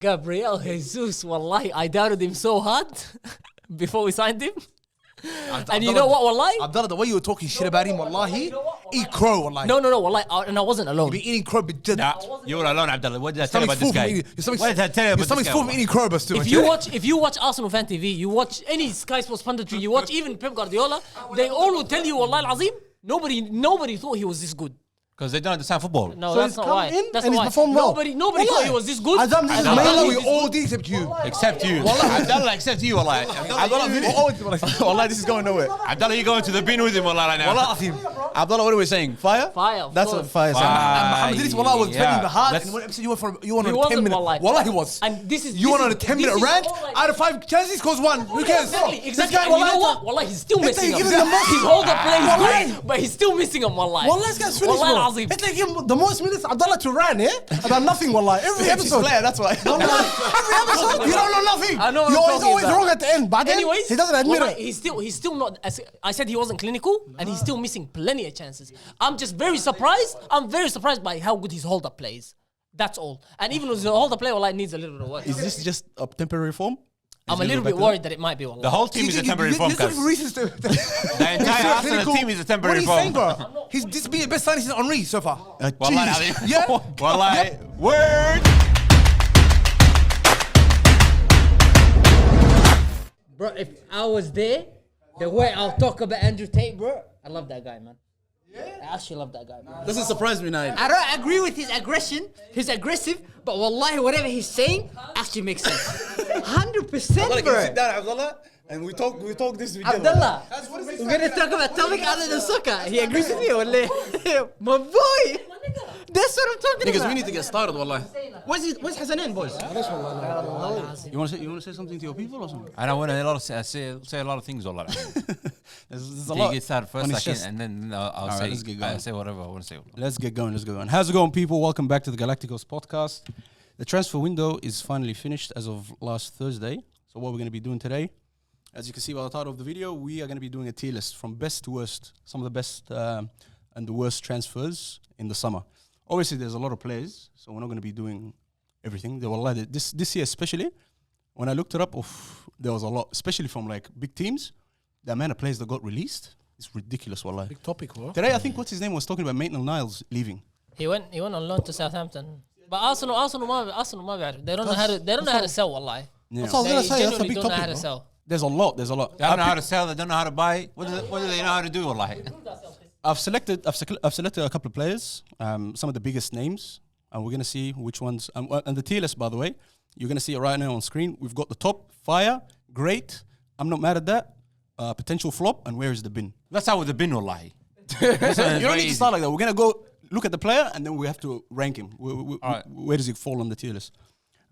Gabriel Jesus, wallahi, I doubted him so hard before we signed him. And you know what, wallahi? Abdullah, the way you were talking shit about him, wallahi, eat crow, wallahi. No, wallahi, and I wasn't alone. You've been eating crow, but You were alone, Abdullah. What did I tell you about this guy? What did I tell you about this Something's guy? full of eating crow, but If you watch Arsenal Fan TV, you watch any Sky Sports punditry, you watch even Pep Guardiola, they all will tell you, wallahi al-azim, nobody thought he was this good. Because they don't understand football. No, So that's he's not come why. in That's and not he's why. performed well. Nobody thought he was this good. Adam, this is Abdullah, mainly we all did except you. Except you. Abdullah, except you, wallah. Wallah, this is going nowhere. Abdullah, you're going to the bin with him, wallah, right now. Abdullah, what are we saying? Fire? Fire, of That's course. what fire is. Muhammad Idris, wallah, was Yeah. defending the heart. That's- And one episode, you went He on a wasn't, 10-minute. wallahi. Wallah, he was. And this is... You this went on a is- 10-minute this is rant. all like- Out of 5 chances, scores 1. Who cares? Exactly. This And guy, you know wallah, what? Wallahi, he's still It's missing like him. giving the most- His hold-up play is Wallahi. good, but he's still missing him, wallahi. Wallah, this guy's finished, Wallahi bro. al-azim. It's like him, the most minutes Abdullah to run, yeah? About nothing, wallah. Every episode. Player, that's why. Every episode, you don't know nothing. I know what You're you're always talking about. wrong at the end. But then, Anyways, he doesn't admit wallahi, it. he's still not. As I said, he wasn't clinical, and he's still missing plenty of chances. I'm just very surprised. I'm very surprised by how good his hold-up plays. That's all. And even with the hold-up play, wallahi, needs a little bit of work. Is this just a temporary form? I'm a little bit worried that it might be wallahi. The whole team is a temporary form, Listen cuz. for reasons to... The entire Arsenal team is a temporary What are you saying, form. bro? This been the best signing since Henry so far. Wallahi al-azim. Yeah? Wallahi. Word. Bro, if I was there, the way I'll talk about Andrew Tate, bro, I love that guy, man. I actually love that guy, man. Doesn't surprise me now. I don't agree with his aggression. He's aggressive, but wallahi, whatever he's saying actually makes sense. 100%, bro. Sit down, Abdullah, and we talk this together. Abdullah, we're gonna talk about topic other than soccer. He agrees with me, wallahi. My boy. That's what I'm talking Because about. we need to get started, wallah. Where's Hassanin, boys? You want to say something to your people or something? I don't want to say a lot of things, wallah. There's a You lot. get started on first, his chest. and then I'll right, say let's get going. I'll say whatever I want to say. Let's get going. How's it going, people? Welcome back to the Galacticoz podcast. The transfer window is finally finished as of last Thursday. So what we're going to be doing today, as you can see by the title of the video, we are going to be doing a tier list from best to worst, some of the best and the worst transfers in the summer. Obviously, there's a lot of players, so we're not going to be doing everything. There were this year especially, when I looked it up, there was a lot, especially from like big teams. The amount of players that got released is ridiculous, wallahi. Big topic, bro. Today, I think what's his name was talking about Maitland-Niles leaving. He went on loan to Southampton. But Arsenal, ما بعرف. They don't know how to sell, wallahi. Yeah. That's what I was They going to say. That's a genuinely big don't know how topic, to bro. sell. There's a lot. They don't know how to sell. They don't know how to buy. What do they know how to do, wallahi? I've selected a couple of players, some of the biggest names, and we're gonna see which ones. And the tier list, by the way, you're gonna see it right now on screen. We've got the top: fire, great. I'm not mad at that. Potential flop, and where is the bin? That's how with the bin, wallahi. You don't need to start like that. We're gonna go look at the player, and then we have to rank him. Alright. Where does he fall on the tier list?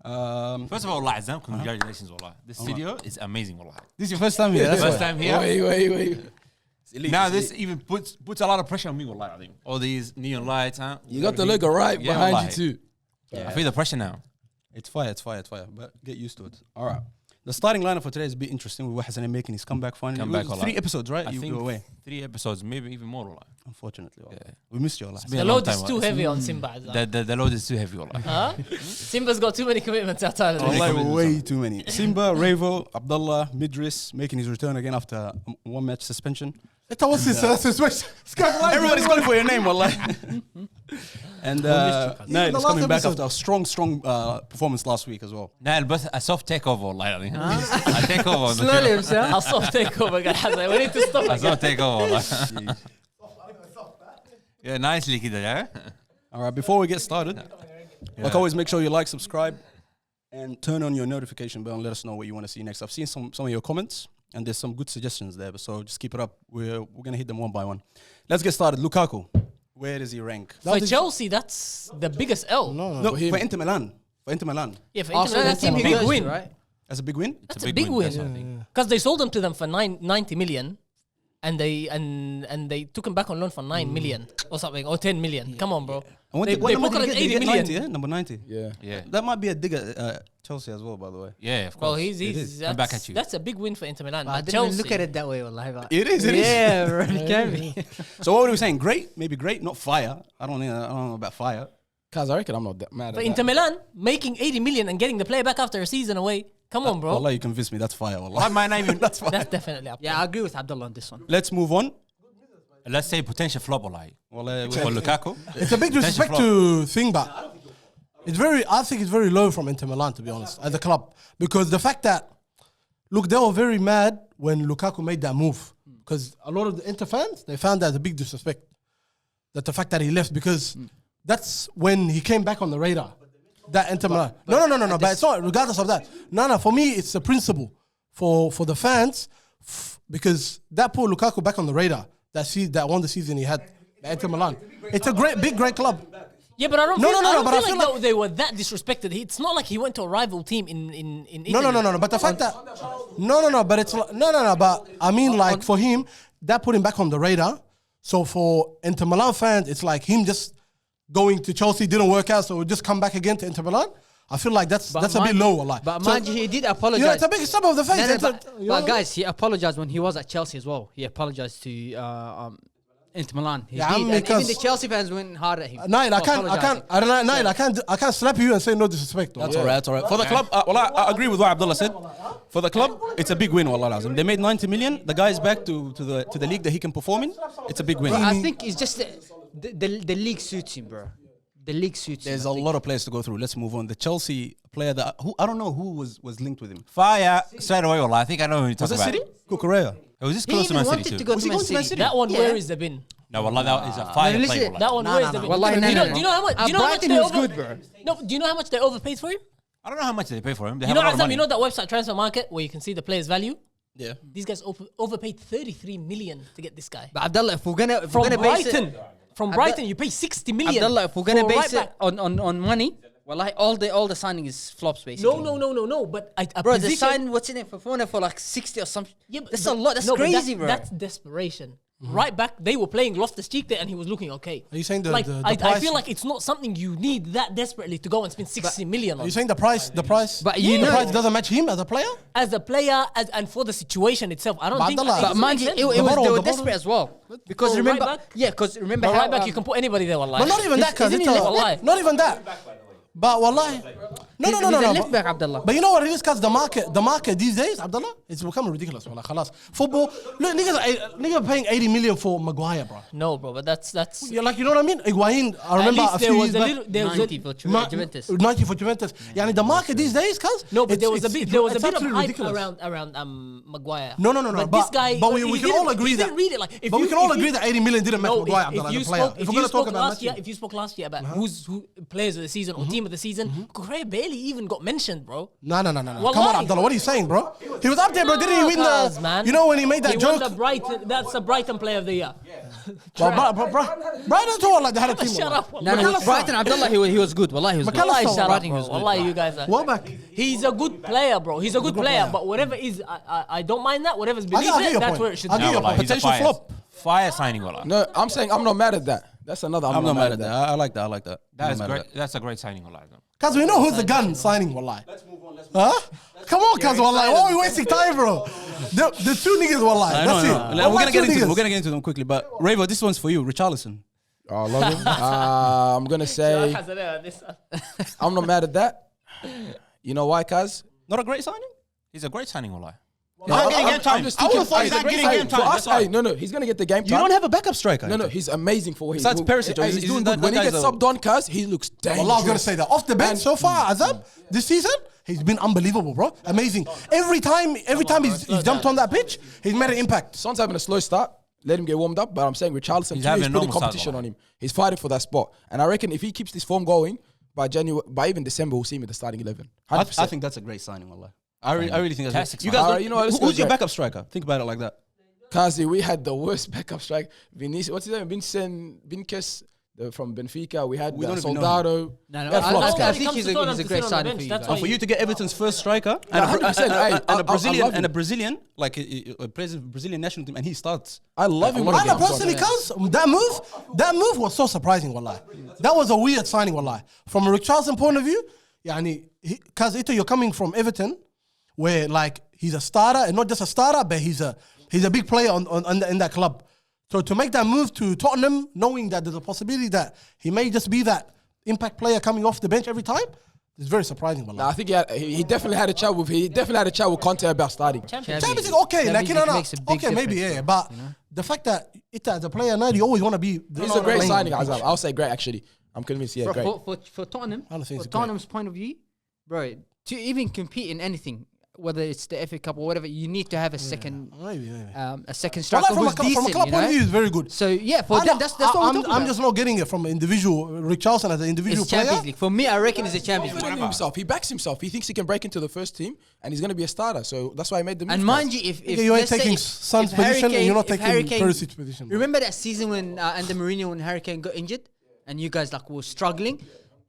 First of all, Allah Azam, congratulations, wallah. This video is amazing, wallah. This is your first time here. That's First why. time here. Wait. Now this even puts a lot of pressure on me, wallah. I think all these neon lights, huh? You got the logo right Yeah, behind wallahi. you too. I feel the pressure now. It's fire. But get used to it. All right. The starting lineup for today is a bit interesting. With Hassanin making his comeback finally. Comeback, It was wallah. 3 episodes, right? I You think go away. 3 episodes, maybe even more, wallah. Unfortunately, wallah. Yeah. We missed you, Allah. been The a long load is time, too wallah. heavy on Simba. Azam. The load is too heavy, wallah. Huh? Simba's got too many commitments outside of Like this. way too many. Simba, Revo, Abdullah, Midris making his return again after 1 match suspension. Everybody's calling for your name, wallah. And Nail is coming back after a strong performance last week as well. Nail, but a soft takeover, والله يعني. A takeover. Slowly himself. I'll soft take over, guys. We need to stop A it. soft takeover, والله. Yeah, nicely كده, yeah. All right, before we get started, like always, make sure you like, subscribe, and turn on your notification bell and let us know what you want to see next. I've seen some of your comments, and there's some good suggestions there, so just keep it up. We're going to hit them one by one. Let's get started. Lukaku, where does he rank? For Chelsea, that's the biggest L. No, for Inter Milan. Yeah, for Inter, that's a big win. right? That's a big win? That's a big that's what I win. think. Because they sold him to them for 90 million. And they took him back on loan for 9 million or something, or 10 million. Come on, bro. And They number pocketed did he 80 get? million. 90, yeah? Number 90. Yeah. Yeah. That might be a dig at Chelsea as well, by the way. Yeah, of Well, course. he's Come back at you. That's a big win for Inter Milan. I But didn't even Chelsea, look at it that way, wallahi. But It is. yeah, bro, it can be. So what were we saying? Great? Maybe great, not fire. I don't know about fire. Cause I reckon I'm not that mad But at Inter that. Milan making 80 million and getting the player back after a season away. Come on, bro. Wallah, you convinced me. That's fire. Wallah. Why might not even? That's fire. That's definitely up. Yeah, I agree with Abdullah on this one. Let's move on. Let's say potential flop or like Wallah, for Lukaku. It's a big disrespect to thing, but I think it's very low from Inter Milan, to be honest, as a club. Because the fact that, look, they were very mad when Lukaku made that move. Because a lot of the Inter fans, they found that a big disrespect. That the fact that he left, because that's when he came back on the radar. That Inter Milan. No. But it's not, regardless of that. No, for me, it's a principle for the fans, because that put Lukaku back on the radar. That won the season he had at Inter Milan. It's a great club. Yeah, but I don't No, feel, no, I no, don't but I feel feel like like- they were that disrespected. It's not like he went to a rival team in Italy. No. But the fact that no. But it's no. But I mean, like for him, that put him back on the radar. So for Inter Milan fans, it's like him just going to Chelsea didn't work out, so just come back again to Inter Milan. I feel like that's a bit low, like. But So, mind you, he did apologize. you know, it's a big step of the face. No, It's but guys, he apologized when he was at Chelsea as well. He apologized to Inter Milan. He Yeah, did, and because- even the Chelsea fans went hard at him. Nail, I for can't, apologizing. I can't slap you and say no disrespect. That's all right. That's all right. For the club, I agree with what Abdullah said. For the club, it's a big win. Wallah lazim. They made 90 million. The guy's back to the league that he can perform in. It's a big win. Bro, I think it's just the league suits him, bro. The league suits There's him. a lot of players to go through. Let's move on. The Chelsea player that I don't know who was linked with him. Fire straight away. Wallah. I think I know who you're Was talking it about. City? Kukurea. It was this He close to even Man wanted City to too. go Was to he Man going to Man City. City? That one, Yeah. where is the bin? No, Wallah, that is a fire listen, play. Wallah. That one, where is the bin? Wallahi, do, you no, know, no. do you know how much? Do you know how much Brighton they was good, bro. No, do you know how much they overpaid for him? I don't know how much they pay for him. They You have know, a lot of Azam, money. you know that website Transfer Market where you can see the player's value? Yeah. These guys overpaid 33 million to get this guy. But Abdullah, if we're gonna From base Brighton. it, From Brighton, you pay 60 million. Abdullah, if we're gonna for a base right it back. on money, wallahi, all the signing is flops basically. No. But a Bro, position, they signed what's in it for Fona for like 60 or something. Yeah, but That's a lot. That's no, but crazy, bro. That's desperation. Right back, they were playing Loftus-Cheek there, and he was looking okay. Are you saying the like I price? feel like it's not something you need that desperately to go and spend 60 million Are on. you saying the price? But you the know- price doesn't match him as a player? As a player, and for the situation itself, I don't But think. Abdullah- But doesn't mind make you, sense. it was bottle, they were the bottle. desperate as well. Because For remember, right back? yeah, because remember But how right back, you can put anybody there. Wallahi. But not even that, cause isn't it's he left back? not even that. But wallahi, no. He's a left back, Abdullah. But you know what it is, cause the market these days, Abdullah, it's becoming ridiculous. Wallah, khalas. Football, look, niggas paying 80 million for Maguire, bro. No, bro, but that's. Yeah, like you know what I mean? Higuain, I remember least a there few was years a back. little. There was 90 a, for Juventus. 90 for Juventus. Yeah, the market these days, cause no, but there it's- was a bit. There was a it's bit of absolutely hype ridiculous. around Maguire. No. But this guy. But we he can all didn't- agree he that. didn't read it like. But we can all agree that 80 million didn't match No, Maguire, if Abdullah, you as a player. spoke, If if we're you gonna talk spoke about last year, matching. if you spoke last year about who players of the season or team of the season, Correa barely even got mentioned, bro. No. Come Wallahi. on, Abdullah. What are you saying, bro? He was up there, bro. Didn't he win Cuz, the? man. You know when he made that He joke? won the Brighton. That's the Brighton Player of the Year. Brighton told like they had a team. Shut up. No, McAllister. Brighton, Abdullah, he was good. Wallahi, he was good. McAllister. Wallahi, shut up, Brighton, he bro. was good. Wallahi, you guys are. Welbeck. He's a good player, bro. He's a good player. player. But whatever is, I don't mind that. Whatever's I beneath get it, your that's point. where it should I be. get your Wallah, point. he's a Potential fire- flop. Fire signing. Wallah. No, I'm saying I'm not mad at that. That's another. I'm not mad at that. I like that. I like that. That is I'm not mad great. at That's a great signing. Wallah. Cause we know who's the gun signing, wallahi. Huh? Come on, cuz wallahi. Why are we wasting time, bro? The two niggas, wallahi. I That's know, it. I know. We're gonna get into them quickly. But Ravo, this one's for you, Richarlison. Oh, I love him. I'm gonna say I'm not mad at that. You know why, cuz? Not a great signing. He's a great signing. Wallah. No, not getting game time. I'm just I thinking, would've thought he's not getting game time, For us, that's why. no, he's gonna get the game time. You don't have a backup striker. No, he's amazing for what he's Besides Perisic, Hey, he's he's doing that- good. When that he gets guy's a- subbed on, cuz he looks dangerous. Wallah, I was gonna say that. Off the bench And- so far, Azam, this season, he's been unbelievable, bro. Amazing. Every time he's jumped on that pitch, he's made an impact. Son's having a slow start. Let him get warmed up. But I'm saying Richarlison, He's too, having he's a putting normal start, competition Wallah. on him. He's fighting for that spot. And I reckon if he keeps this form going, by even December, we'll see him at the starting 11. 100%. I think that's a great signing, wallah. I really think that's Fantastic you signing. guys. Alright, you know what, let's who's go your Jack. backup striker? Think about it like that. Kazi, we had the worst backup strike. Vinicius, what's his name? Vinkes from Benfica. We had We don't even know Soldado. No, That flops, I cuz. think he's a great signing for you guys. For you to get Everton's first striker Yeah, 100%. Hey, I and a love Brazilian, him. like plays in Brazilian national team, and he starts. I love him. when he I know gets on. personally, cuz that move was so surprising, wallahi. That was a weird signing, wallahi. From a Richarlison point of view, cuz you're coming from Everton, where like he's a starter, and not just a starter, but he's a big player in that club. So to make that move to Tottenham, knowing that there's a possibility that he may just be that impact player coming off the bench every time. It's very surprising. Nah, I think he definitely had a chat with Conte about starting. Champions Champions League. League, okay, Champions like, League no, makes a big okay, maybe, difference, yeah, but the fact that Ita as a player now, you always want to be. He's a great signing, Azam. I'll say great, actually. I'm convinced, yeah, great. For Tottenham, I don't think for it's great. Tottenham's point of view, bro, to even compete in anything, whether it's the FA Cup or whatever, you need to have a second, Maybe. a second Well, striker like, who's from a decent. club You point of view, know? it's very good. So yeah, for them, that's what we're talking I'm about. just not getting it from an individual. Richarlison as an individual It's Champions player. League. For me, I reckon it's a Champions League. Believing in himself. He backs himself. He thinks he can break into the first team and he's going to be a starter. So that's why he made the move. And mind you, if You ain't let's say taking if Son's Harry position and you're not Kane- if Harry taking Kane- Perisic's position. bro. Remember that season when under Mourinho when Harry Kane got injured and you guys like were struggling?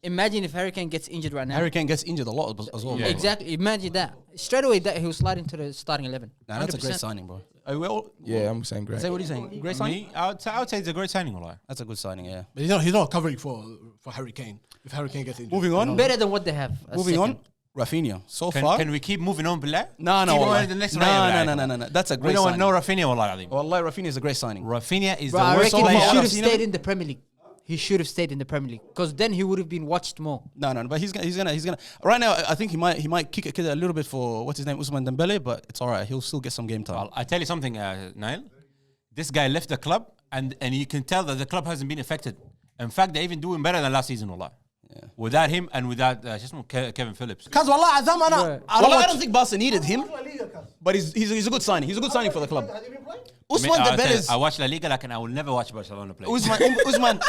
Imagine if Harry Kane gets injured right now. Harry Kane gets injured a lot as well. bro. Exactly. Imagine that. Straight away that he will slide into the starting 11. Nah, that's a great 100%. signing, bro. Well, Yeah, I'm saying great. say what are you saying? Great signing. Me, I would say it's a great signing, wallah. That's a good signing, yeah. But he's not covering for Harry Kane. If Harry Kane gets injured. Moving on. Better than what they have. a Moving second. on. Rafinha. So far. Can we keep moving on, Billah? No, Keep wallah. on to the next No. That's a We great don't want signing. no Rafinha, wallah. Adim. Wallahi, Rafinha is a great signing. Rafinha is Bro, I the worst reckon he player. should have I've seen stayed him. in the Premier League. He should have stayed in the Premier League because then he would have been watched more. No, but he's gonna. Right now, I think he might kick a little bit for what's his name, Ousmane Dembele, but it's all right. He'll still get some game time. I tell you something, Niall. This guy left the club, and you can tell that the club hasn't been affected. In fact, they're even doing better than last season, wallah. Yeah. Without him and without Kevin Phillips. Because wallah, Azam, I don't think Barca needed him, but he's a good signing. He's a good signing for the club. Ousmane Dembele I watch La Liga, like, and I will never watch Barcelona play. Ousmane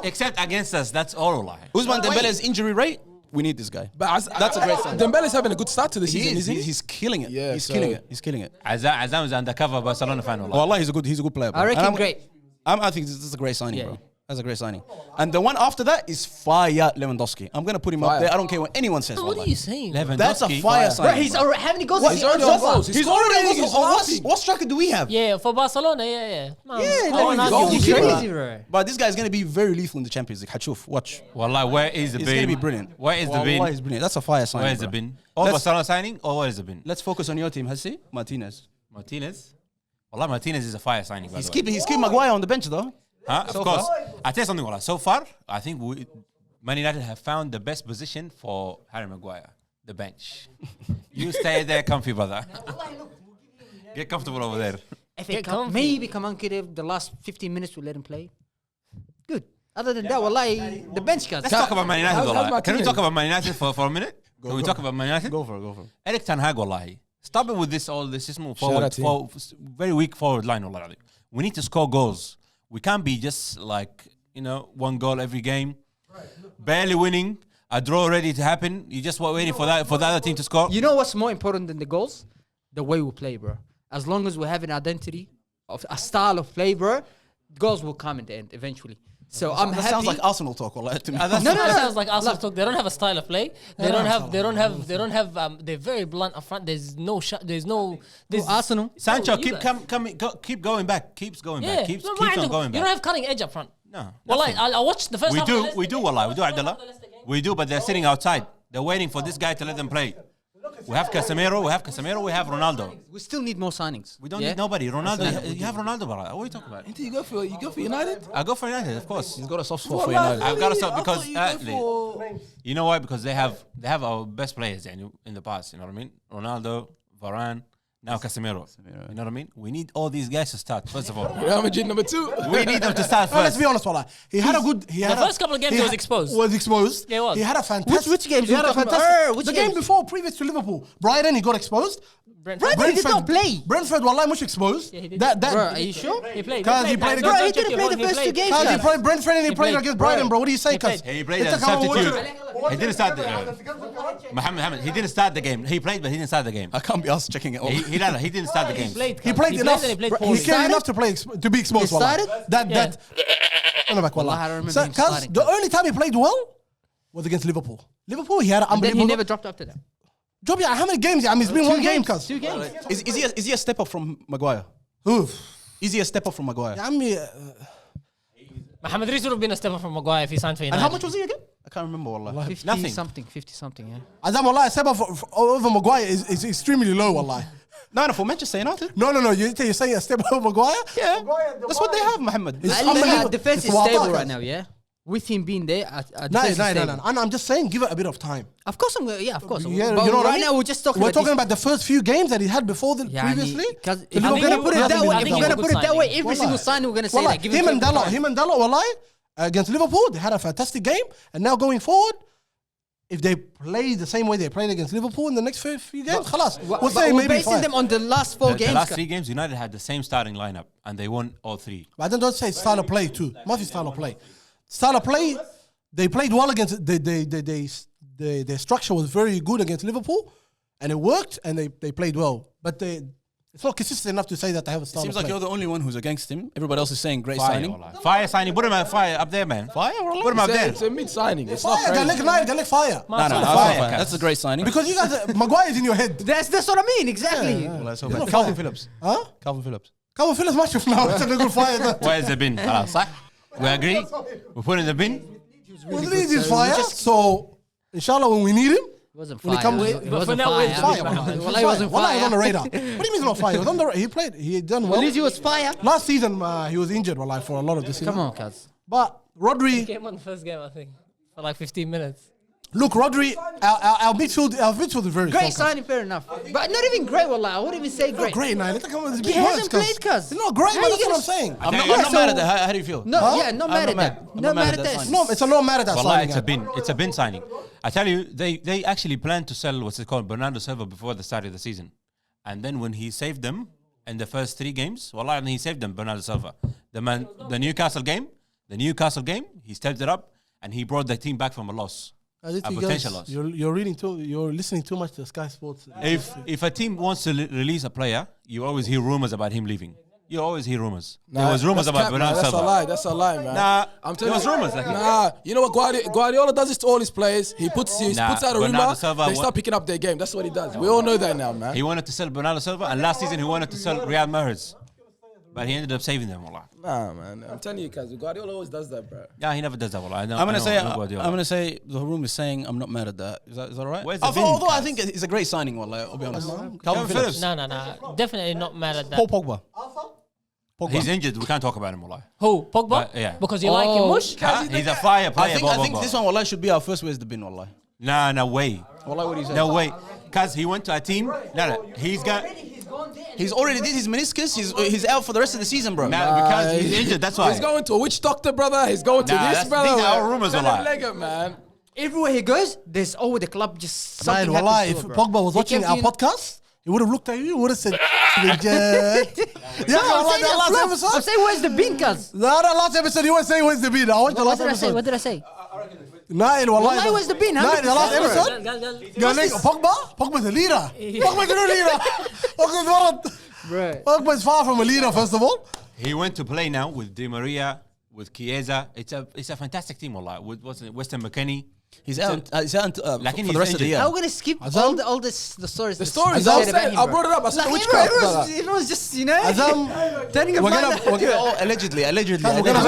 except against us, that's all, wallah. Ousmane Dembele's injury rate. We need this guy. But that's a great signing. Dembele's having a good start to the season, isn't he? He's killing it. Yeah, he's so- killing it. He's killing it. Azam is undercover Barcelona fan, wallah. Wallah, he's a good player. Bro. I reckon And great. I think this is a great signing, Yeah. bro. That's a great signing. And the one after that is fire Lewandowski. I'm gonna put him up Fire. there. I don't care what anyone says. What wallahi. are you saying? That's a Lewandowski. fire Bro, signing. he's bro. already, how many goals What? has he He's already so on far? goals. He's already on He's goals. laughing. What striker do we have? Yeah, for Barcelona, yeah. Man, Yeah, I no, won't he's argue goals. with You you, crazy, bro. bro. But this guy's gonna be very lethal in the Champions League. Hachuf, watch. Wallah, where is the It's bin? gonna be brilliant. Where is the Wallah, bin? he's brilliant. That's a fire signing. Where is the bro. bin? All Let's- Barcelona signing, or where is the bin? Let's focus on your team, Hassi. Martinez. Martinez? Wallah, Martinez is a fire signing, by He's the way. keeping Maguire on the bench though. Of course. I tell you something, wallah. So far, I think Man United have found the best position for Harry Maguire, the bench. You stay there comfy, brother. Get comfortable over there. FA Get Cup, comfy. maybe Kaman could have the last 15 minutes we let him play. Good. Other than that, wallahi, the bench guys. Let's talk about Man United, how's wallah. Can we Martinez? talk about Man United for a minute? Can we talk about Man United? Go for it. Eric Ten Hag, wallahi. Stop it with this system Shout out forward, to him. very weak forward line, wallahi. We need to score goals. We can't be just like, one goal every game. Barely winning. A draw ready to happen. You just waiting for the other team to score. You know what's more important than the goals? The way we play, bro. As long as we have an identity of a style of play, bro, goals will come in the end eventually. So I'm That happy. sounds like Arsenal talk, wallah, to me. That sounds like Arsenal talk. They don't have a style of play. They don't have. They're very blunt up front. There's no shot. There's Arsenal. Sancho, you guys. keep going back. Keeps going Yeah, back. Keeps no, on you going don't back. have cutting edge up front. No. Well, nothing. I watched the first half. We do, wallah. We do, Abdullah. We do, but they're sitting outside. They're waiting for this guy to let them play. We have Casemiro. We have Ronaldo. We still need more signings. We don't Yeah? need nobody. Ronaldo, you have Ronaldo, brother. What are you talking about? You go for United? I go for United, of course. He's got a soft spot for United. I've got to stop I because thought you go for- you know why? Because they have our best players in the past. You know what I mean? Ronaldo, Varane, now Casemiro. You know what I mean? We need all these guys to start first of all. Real Madrid number 2. We need them to start No, let's first. be honest, wallah. He had a good. The first couple of games he was exposed. Was exposed. Yeah, he was. He had a fantastic. Which games He had you a talking about? fantastic. Which The game games? before, previous to Liverpool, Brighton, he got exposed. Brentford. Brentford did not play. Brentford, wallah, much exposed. Yeah, he did. That Bro, are you sure? He played. Cause he played Bro, against. he didn't play the first 2 games. Cause he guys. played Brentford and he played played. against Brighton, bro. What do you say? He Cause played. He played it's as a a couple of substitute. watches. He didn't start the Mohammed. He didn't start the game. He played, but he didn't start the game. I can't be asked checking it all. He didn't start the game. He played enough. And he played He poorly. cared enough to play to be exposed. He wallah. started? That. No, back, wallah. Wallah, I don't remember So, him cause starting. the only time he played well was against Liverpool. Liverpool, he had an And then unbelievable. he never dropped after that. Job, yeah, how many games? I mean, it's been 1 game, cuz. 2 games. Is he a step up from Maguire? Oof. Is he a step up from Maguire? I mean, Mohamed Reis would have been a step up from Maguire if he signed for United. And how much was he again? I can't remember, wallah. 50 Nothing. something, yeah. Azam, wallah, a step up over Maguire is extremely low, wallah. No, for Manchester United. No. You're saying a step over Maguire? Yeah, that's what they have, Mohammed. It's At least unbelievable. our defense It's is stable Wataka. right now, yeah? with him being there, No. I'm just saying, give it a bit of time. Of course, I'm gonna. Yeah, of course. Yeah, But you know what I right mean? now, we're just talking. We're about talking about the first few games that he had before previously. Because If if we're we're gonna gonna put it that way, I if think we're gonna he's a put it good that way, signing. every single signing we're gonna say Wallah, that. Give it him to and Dalot, wallahi, against Liverpool, they had a fantastic game. And now going forward, if they play the same way they played against Liverpool in the next few games, khalas. We'll say we're maybe basing 5. them on the last 4 games. The last 3 games, United had the same starting lineup and they won all 3. But then don't say style of play too. Must be style of play. Style of play, they played well against, their structure was very good against Liverpool. And it worked and they played well. But it's not consistent enough to say that they have a style Seems of like play. you're the only one who's against him. Everybody else is saying great Fire, signing. wallah. Fire signing. Put him at fire up there, man. Fire, wallah. Put him up there. It's a mid signing. It's Fire, not crazy. Galacticoz, fire. No, Fire, fire. guys. That's a great signing. Because you guys, Maguire's in your head. That's what I mean, exactly. Well, so It's bad. not Calvin fire. Phillips. Huh? Calvin Phillips. Calvin Phillips match of now. It's a good fire. Where's the bin? صح? We agree? We put in the bin? We need his fire. So, inshallah, when we need him, It wasn't When it fire. comes- It But for wasn't now, we're fire. fire. Well, he wasn't Wallah, he was on the fire. radar. What do you mean he's not fire? He was on the. He played. He done At well. least he was fire. Last season, he was injured. Wallah, for a lot of the season. Come on, cuz. But Rodri, Came on the first game, I think, for like 15 minutes. look, Rodri, our midfield is very Great strong. signing, fair enough. But not even great, wallah. I wouldn't even say Not great. great, man. Let's come with He hasn't played, cuz. It's not great, How man. you That's what gonna I'm saying. I'm Yeah, not so- mad at that. How do you feel? No, Huh? yeah, not mad at that. I'm Not mad at that. No, it's a no matter that Wallah, signing. it's a bin. It's a bin signing. I tell you, they actually planned to sell what's it called, Bernardo Silva before the start of the season. And then when he saved them in the first 3 games, wallah, and he saved them, Bernardo Silva. The Newcastle game, he stepped it up and he brought the team back from a loss. I think A you potential guys, loss. you're listening too much to Sky Sports. If a team wants to release a player, you always hear rumors about him leaving. You always hear rumors. Nah, There was rumors that's about cap, man. Bernardo That's a Silva. lie. That's a lie, man. Nah, I'm there telling was you. rumors. Like, Nah, you know what Guardiola does this to all his players. He puts out a Bernardo rumor. Silva They start picking up their game. That's what he does. We all know that now, man. he wanted to sell Bernardo Silva, and last season he wanted to sell Riyad Mahrez. But he ended up saving them, wallah. Nah, man. I'm telling you, cuz Guardiola always does that, bro. Yeah, he never does that, wallah. I know, I'm gonna I know Guardiola. say the room is saying I'm not mad at that. Is that all right? Where's the bin, Although I cuz? think it's a great signing, wallah. I'll be honest. Calvin Calvin Phillips. Phillips. No. Definitely not mad at that. Paul Pogba. He's injured. We can't talk about him, wallah. Who? Pogba? Yeah. Because you like him, mush? Huh? He's a fire player, I think Pogba. this one, wallah, should be our first Where's the bin, wallah. Nah, no way. Wallah, what do you say? No way. Cuz he went to a team. No. He's already did his meniscus. He's out for the rest of the season, bro. Because he's injured. That's why. He's going to a witch doctor, brother. He's going to Nah, this, that's- brother. these are all man. rumors, Tell wallah. him leg up, man. Everywhere he goes, there's always the club just something Wallah, happens if to it, bro. Pogba was He watching came our to- podcast, he would have looked at you, he would have said, legit. Yeah, No, I'm wallah, saying the that's last bluff. episode. I'm saying where's the bin, cuz? No, the last episode, you were saying where's the bid. I watched the What last did I say? episode. What did I say? Nail, wallah. Wallahi, where's the bin? Nail, the last 100%, bro. episode. Pogba's a leader. Pogba's no leader. Pogba's far from a leader, first of all. He went to play now with Di Maria, with Chiesa. It's a fantastic team, wallah. With Weston McKennie. He's out. He's out for Like the he's rest of the injured. year. How are we gonna skip all the stories? The stories, that I said about said, him, I bro? brought it up. I said Like, witchcraft, brother. everyone's just, you know, Azam, turning a we're blind gonna- eye. Oh, allegedly. We're gonna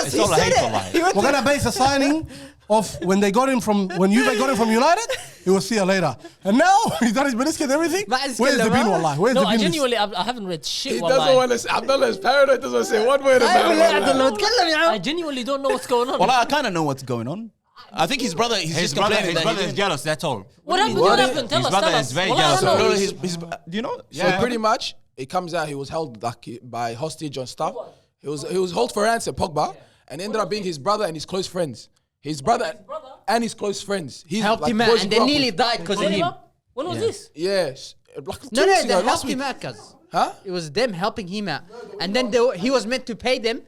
It's all a hate, wallah. we're gonna base a signing of when Juve got him from United. He will see you later. And now he's done his meniscus and everything. But it's Where's the killer, bin, bro. wallah? Where's No, the I bin? genuinely, I haven't read shit, He doesn't wallahi. want to. Abdullah is paranoid. Doesn't want to say one word about it. I genuinely don't know what's going on. Well, I kind of know what's going on. I think his brother. He's His just brother complaining that he is didn't- jealous, that's all. What happened? What happened? Tell His us, brother tell is us. very Wallah, I jealous don't of know. him. do you know? So pretty much, it comes out he was held like by hostage and stuff. He was held for ransom, Pogba, and ended up being his brother and his close friends. His brother and his close friends. He Helped like, him out, boys and grew they up nearly with- died because of Call him him. up? When was this? Yes. Like 2 No, weeks they ago, last helped week. him out, cuz. Huh? It was them helping him out, and then he was meant to pay them.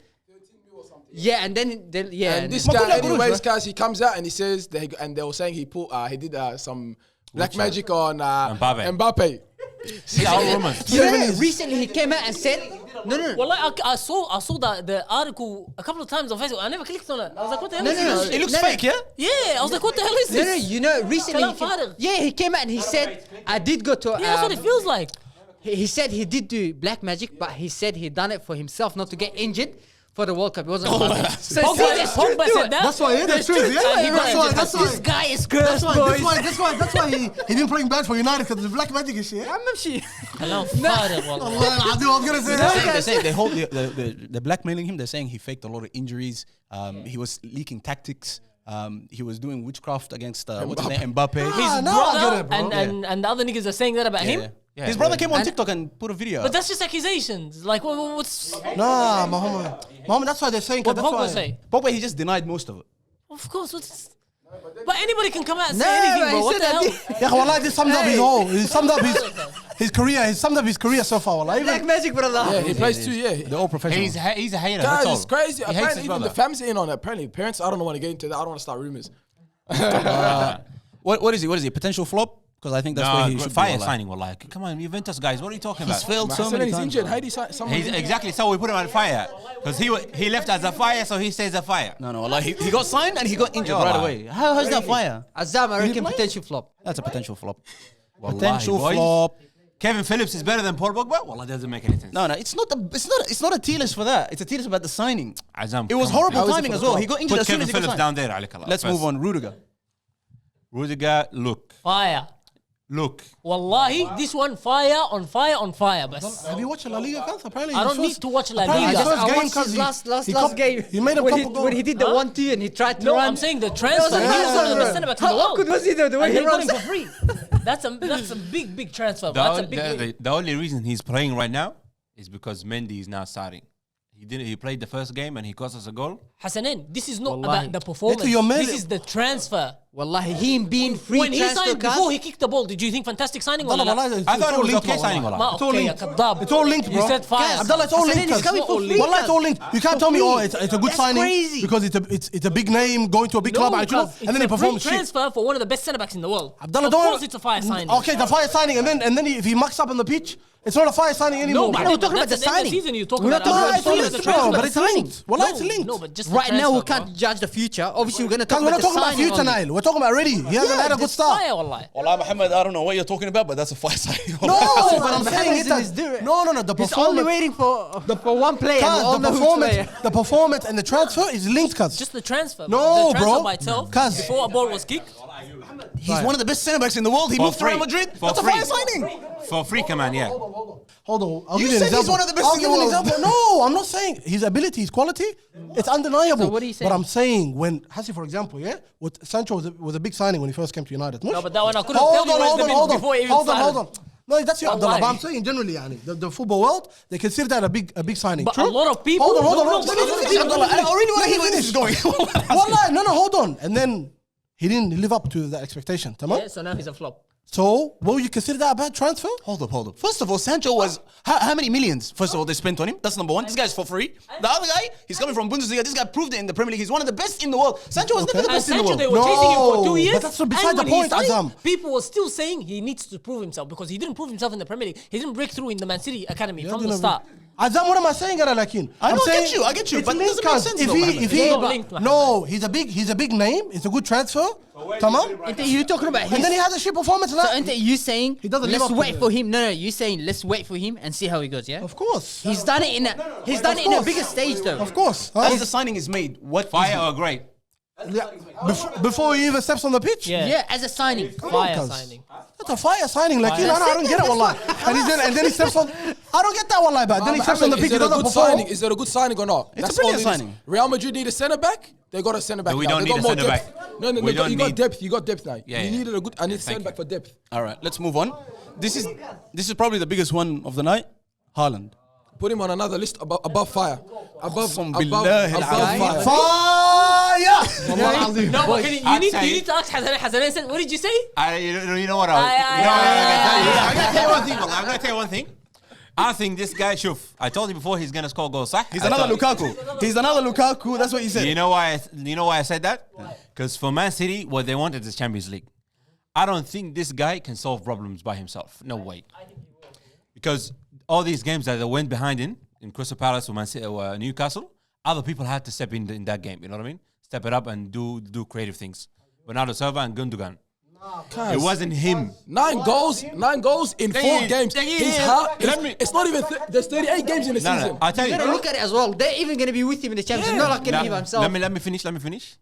Yeah, and then And this guy, anyways, guys, he comes out and he says, they were saying he did some black magic on Mbappe. These are all rumors. Recently he came out and said, no. Well, I saw the article a couple of times on Facebook. I never clicked on it. I was like, what the hell is No. this? It looks No. fake, yeah. Yeah, I was like, what the hell is No, this? you know, recently, Kalam Farag. he came out and he said, I did go to. Yeah, that's what it feels like. He said he did do black magic, but he said he done it for himself, not to get injured. for the World Cup. He wasn't. So Pogba, see, that's true, Pogba dude. said that. That's why, yeah, that's true. Yeah, he got that's why. injured. That's why. This guy is cursed, boys. That's why he been playing bad for United because the black magic and shit. Hamamshi. كلام فارغ والله. I was gonna say that. They're saying they hold they're blackmailing him. They're saying he faked a lot of injuries. He was leaking tactics. He was doing witchcraft against what's his name, Mbappe. His no, I get brother it, bro. and the other niggas are saying that about him. Yeah, His brother came on TikTok and put a video. But that's just accusations. Like, what's Nah, Muhammad, that's why they're saying. what That's Pogba why. say? Pogba, he just denied most of it. Of course, what's... But anybody can come out and say No, anything, he bro. What said the hell? that Yeah, wallah, this sums up his whole. He summed up his career. He summed up his career so far. Wallah. Black Even magic, brother. Yeah, he plays too. Yeah, They're all professional. He's a hater. guys, That's all. it's crazy. He hates Apparently, his even the brother. family's in on it. Apparently, parents. I don't want to get into that. I don't want to start rumors. What is he? What is he? Potential flop? Because I think that's where he should fire be. Wallah. signing. Wallah. Come on, Juventus guys. What are you talking about? He's failed so So many he's times. injured. How do you sign someone? He's exactly so. We put him on fire because he left as a fire, so he stays a fire. No, like he got signed and he got injured Yeah, right wallah. away. How's that fire? Azam, I reckon potential flop. That's a potential flop. Wallahi, Potential boys. flop. Kevin Phillips is better than Paul Pogba. Well, that doesn't make any sense. No, it's not a tier list for that. It's a tier list about the signing. Azam, It was come on, horrible How is it timing for as the well. club? He got injured Put as soon Kevin as he got Phillips signed. down there, Alikalah. Let's move on. Rudiger. Rudiger, look. Fire. Wallahi, this one fire on fire on fire. But have you watched La Liga, cuz? Apparently, I his don't need first- to watch La apparently Liga. his first I game, watched cuz his he- last he cop- game. He made a when couple goals. when he did the 1-2 and he tried to no, run. I'm saying the transfer. That was He was one of the a- best centre-backs in the How world. good was he though? The way And he they got runs. him for free. That's a big transfer. Bro. That's a big. The only reason he's playing right now is because Mendy is now starting. He played the first game and he cost us a goal. Hassanin, this is not Wallahi. about the performance. Your man- This is the transfer. Wallahi, him being free When he transfer signed card. before he kicked the ball, did you think fantastic signing? Wallah, Wallah, wallah, it's I thought all it was linked, okay wallah. signing, wallah. Ma, It's all okay, linked. ya kadab. It's all linked, bro. You said fire. Abdullah, it's all Hassanin linked. is coming for free, Wallah, cuz. it's all linked. You can't tell me, oh, it's a good That's signing crazy. because it's a big name going to a big club, actually, cuz and then he it's a performs free shit. transfer for one of the best centre backs in the world. Abdullah, Of don't. course, it's a fire signing. Okay, the fire signing, and then if he mucks up on the pitch, it's not a fire signing anymore. No, but we're talking about that's the at end of signing. season you're talking We're about. not talking No, about it's the linked, transfer, bro, we're but talking it's about the linked. signing. Wallah, it's linked. No, but just the Right now, we transfer, can't judge the future. Obviously, we're going to talk Because we're about not the talking about signing future, only. Nile. We're talking about already. He hasn't had a good It's start. fire, wallahi. Wallah, Muhammad, I don't know what you're talking about, but that's a fire signing. No, but I'm saying Mohammed it. is doing- No, the He's only performance. waiting for one player. We all Cuz, know which player. the performance and the transfer is linked, cuz. Just the transfer. No, the transfer bro. by itself. Cuz- Before a ball was kicked. He's one of the best centre backs in the world. He For moved to Real free. Madrid. For That's a free. fire signing. For free, come on, yeah. Hold on. I'll You give you an said he's example. one of the best I'll in give the you an world. example. No, I'm not saying his ability, his quality. It's undeniable. So what are you saying? But I'm saying when Hassi, for example, with Sancho was a big signing when he first came to United. No, but that one I couldn't Hold tell you on, where's hold the on, big hold on, before it even hold on, started. hold on. No, that's your Abdullah. Wallahi. But I'm saying generally, yani, the football world, they consider that a big signing. But True? a lot of people. Hold on. No, Let me no, finish, no, Abdullah. I already want to hear where this is going. Wallah, no, hold on. And then he didn't live up to the expectation. Tamam? Yeah, so now he's a flop. So, will you consider that a bad transfer? Hold up. First of all, Sancho was how many millions? First of all, they spent on him. That's number one. This guy's for free. The other guy, he's coming from Bundesliga. This guy proved it in the Premier League. He's one of the best in the world. Sancho was never the And best in the Sancho, world. they were chasing him for No, 2 years. but that's not beside and the when he point, signed, Azam. people were still saying he needs to prove himself because he didn't prove himself in the Premier League. He didn't break through in the Man City academy from the start. Azam, what am I saying, Lakin? I I'm know, I saying get you, I get you, it's but it linked, doesn't make cuz. sense If though, he, Mohammed. if he, It's not linked, Mohammed. no, he's a big name. It's a good transfer. Tamam. You're talking about his... And then he has a shit performance. So, Ante, you saying He doesn't live let's up to wait it. for him? No, you saying let's wait for him and see how he goes. Yeah, Of course. he's done it in a bigger stage though. Of course. As the signing is made, what Fire or great? Before he even steps on the pitch. Yeah. As a signing. Fire cuz. signing. That's a fire signing. Like, I don't get it, wallah. And then he steps on. I don't get that, wallah. But then he steps on the pitch. He doesn't perform. Is it a good signing or not? It's a brilliant all it is. signing. Real Madrid need a centre back. They got a centre back. But we now. don't They need got a more centre depth. back. No, We don't you got need- depth. You got depth now. Yeah, You yeah. needed a good. I need a Thank centre back you. for depth. All right, let's move on. This is probably the biggest one of the night. Haaland. Put him on another list above fire. Above Qasam above billah fire. Fire! No, but you I'd need say- to ask Hassan, what did you say? You know what? I'm gonna tell you one thing. Wallah, I'm gonna tell you one thing. I think this guy, Shuf, I told you before he's gonna score goals. صح? He's I another told- Lukaku. He's another Lukaku. That's what he said. You know why I said that? Because for Man City, what they wanted is Champions League. I don't think this guy can solve problems by himself. No way. Because all these games that they went behind in Crystal Palace or Man City or Newcastle, other people had to step in that game. You know what I mean? Step it up and do creative things. Bernardo Silva and Gundogan. It wasn't him. 9 goals in 4 games. It's not even. There's 38 games in the season. No, I tell You you. gotta look at it as well. They're even gonna be with him in the Champions. Not like gonna be by himself. Let me finish.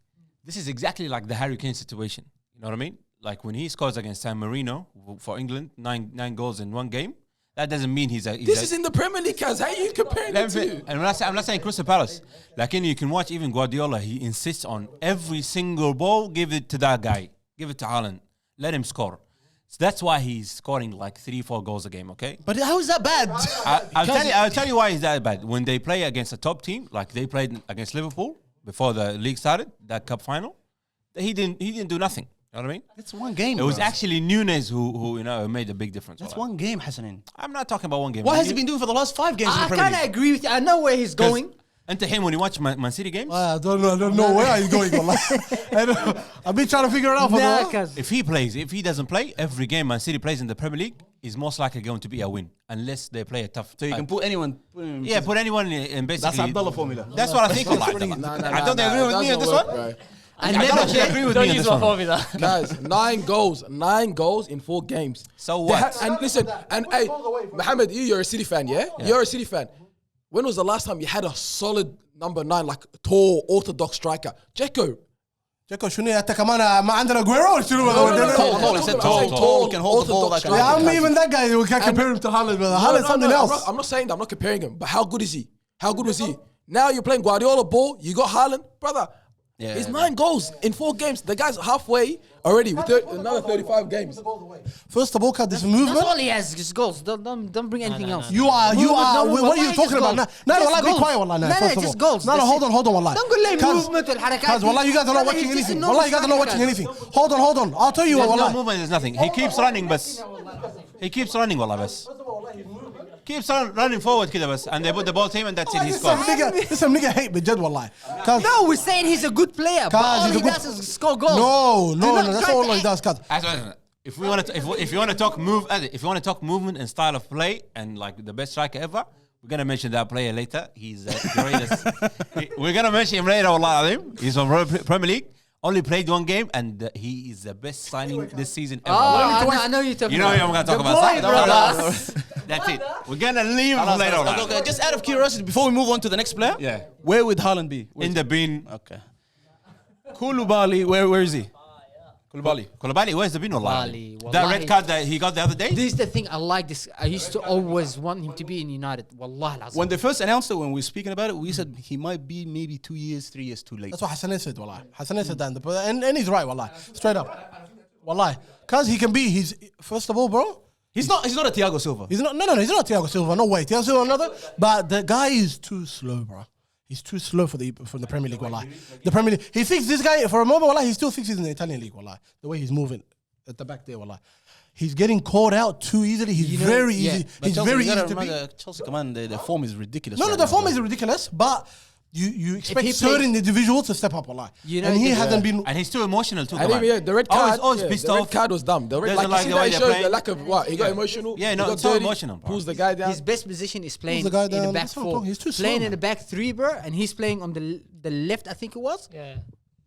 This is exactly like the Harry Kane situation. You know what I mean? Like when he scores against San Marino for England, nine goals in 1 game. That doesn't mean he's This is in the Premier League, Kaz. How are you comparing it to? And I'm not saying Crystal Palace. Like you can watch even Guardiola. He insists on every single ball. Give it to that guy. Give it to Haaland. Let him score. So that's why he's scoring like 3-4 goals a game. Okay. But how is that bad? I'll tell you why he's that bad. When they play against a top team, like they played against Liverpool before the league started, that cup final, he didn't do nothing. You know what I mean? It's 1 game. It was bro. actually Nunez who made a big difference. That's 1 game, Hassanin. I'm not talking about 1 game. What has he been doing for the last 5 games in the I Premier kind of League? agree with you. I know where he's going. And to him, when you watch Man City games, I don't know where he's going. Wallah. I've been trying to figure it out for Nah, the cause if he doesn't play, every game Man City plays in the Premier League is most likely going to be a win, unless they play a tough. So you can put anyone. put anyone in basically. That's Abdullah formula. That's what I think. I don't they agree with me on this one. I don't never actually agree with Don't me on use this my one. formula. Guys, 9 goals in 4 games. So They what? and listen, and hey, Mohammed, you're a City fan, yeah? You're a City fan. When was the last time you had a solid number 9, like tall, orthodox striker? Dzeko. جاكو شنو انت كمان ما عندنا Aguero شنو Tall, I said tall, can hold the ball, that kind of Yeah, thing. I'm even that guy. We can't compare him to Haaland, brother. Haaland's something else. I'm not saying that. I'm not comparing him. But how good is he? How good was he? Now you're playing Guardiola ball. You got Haaland, brother. Yeah, It's 9 goals in 4 games. The guy's halfway already with another 35 games. First of all, cut this That's movement. all he has is goals. Don't bring anything else. You are. What are you talking about? No, Just wallah, be goals. quiet, wallah. No, First of just all. goals. No, That's hold it. on, wallah. Don't go late Cause- movement والحركات. Cause wallah, you guys are not No, watching he's just anything. a Wallah, you guys are not normal watching striker. anything. Hold on. I'll tell you what, There's no wallah. movement. There's nothing. He keeps running, but he keeps running, wallah, bas. Keeps running forward, kida bas, and they put the ball to him, and that's it. He This some scores. nigga hate بجد والله. Cause No, we're saying he's a good player, but all he's a he good- does is score goals. no, not that's try all to he does. Cause If we want to, if you want to talk if you want to talk movement and style of play and like the best striker ever, we're gonna mention that player later. He's the greatest. We're gonna mention him later. Allah, he's from Premier League. Only played 1 game, and he is the best signing this season ever. I know you're talking You know about. who I'm gonna talk The about. boy, brother. That's it. We're gonna leave later. Okay, just out of curiosity, before we move on to the next player, Yeah. where would Haaland be? In the bin. Okay. Koulibaly, where is he? Koulibaly, where's the bin? Wallahi, That wallahi. red card that he got the other day. This is the thing I like. This I used to always want him to be in United. Wallahi lazim. When they first announced it, when we were speaking about it, we said he might be maybe 2 years, 3 years too late. that's what Hassan said, wallah. Hassan said that, and he's right, wallah. Straight up, wallah. Cause he can be. He's first of all, bro. He's not a Thiago Silva. He's not. No. He's not Thiago Silva. No way. Thiago Silva another. But the guy is too slow, bro. He's too slow for the Premier League, wallah. The Premier League. He thinks this guy for a moment, wallah. He still thinks he's in the Italian league, wallah. The way he's moving at the back there, wallah. He's getting caught out too easily. He's very easy. But He's Chelsea, very you easy gotta to beat. remember, Chelsea, come on, the form is ridiculous. No, right the now, form bro. is ridiculous, but you expect he certain individuals to step up, wallah. You know, and he the- hasn't been. And he's too emotional too. And come on. even, the red card, Always pissed the off. red card was dumb. The red, Doesn't like, like you the way see that it they're shows playing. the lack of what? He got emotional. Yeah, he no, got it's so dirty, emotional, bro. pulls the guy down. His best position is playing the guy in the down. back That's what I'm four. talking. He's too slow, Playing in man. the back 3, bro, and he's playing on the left, I think it was. Yeah.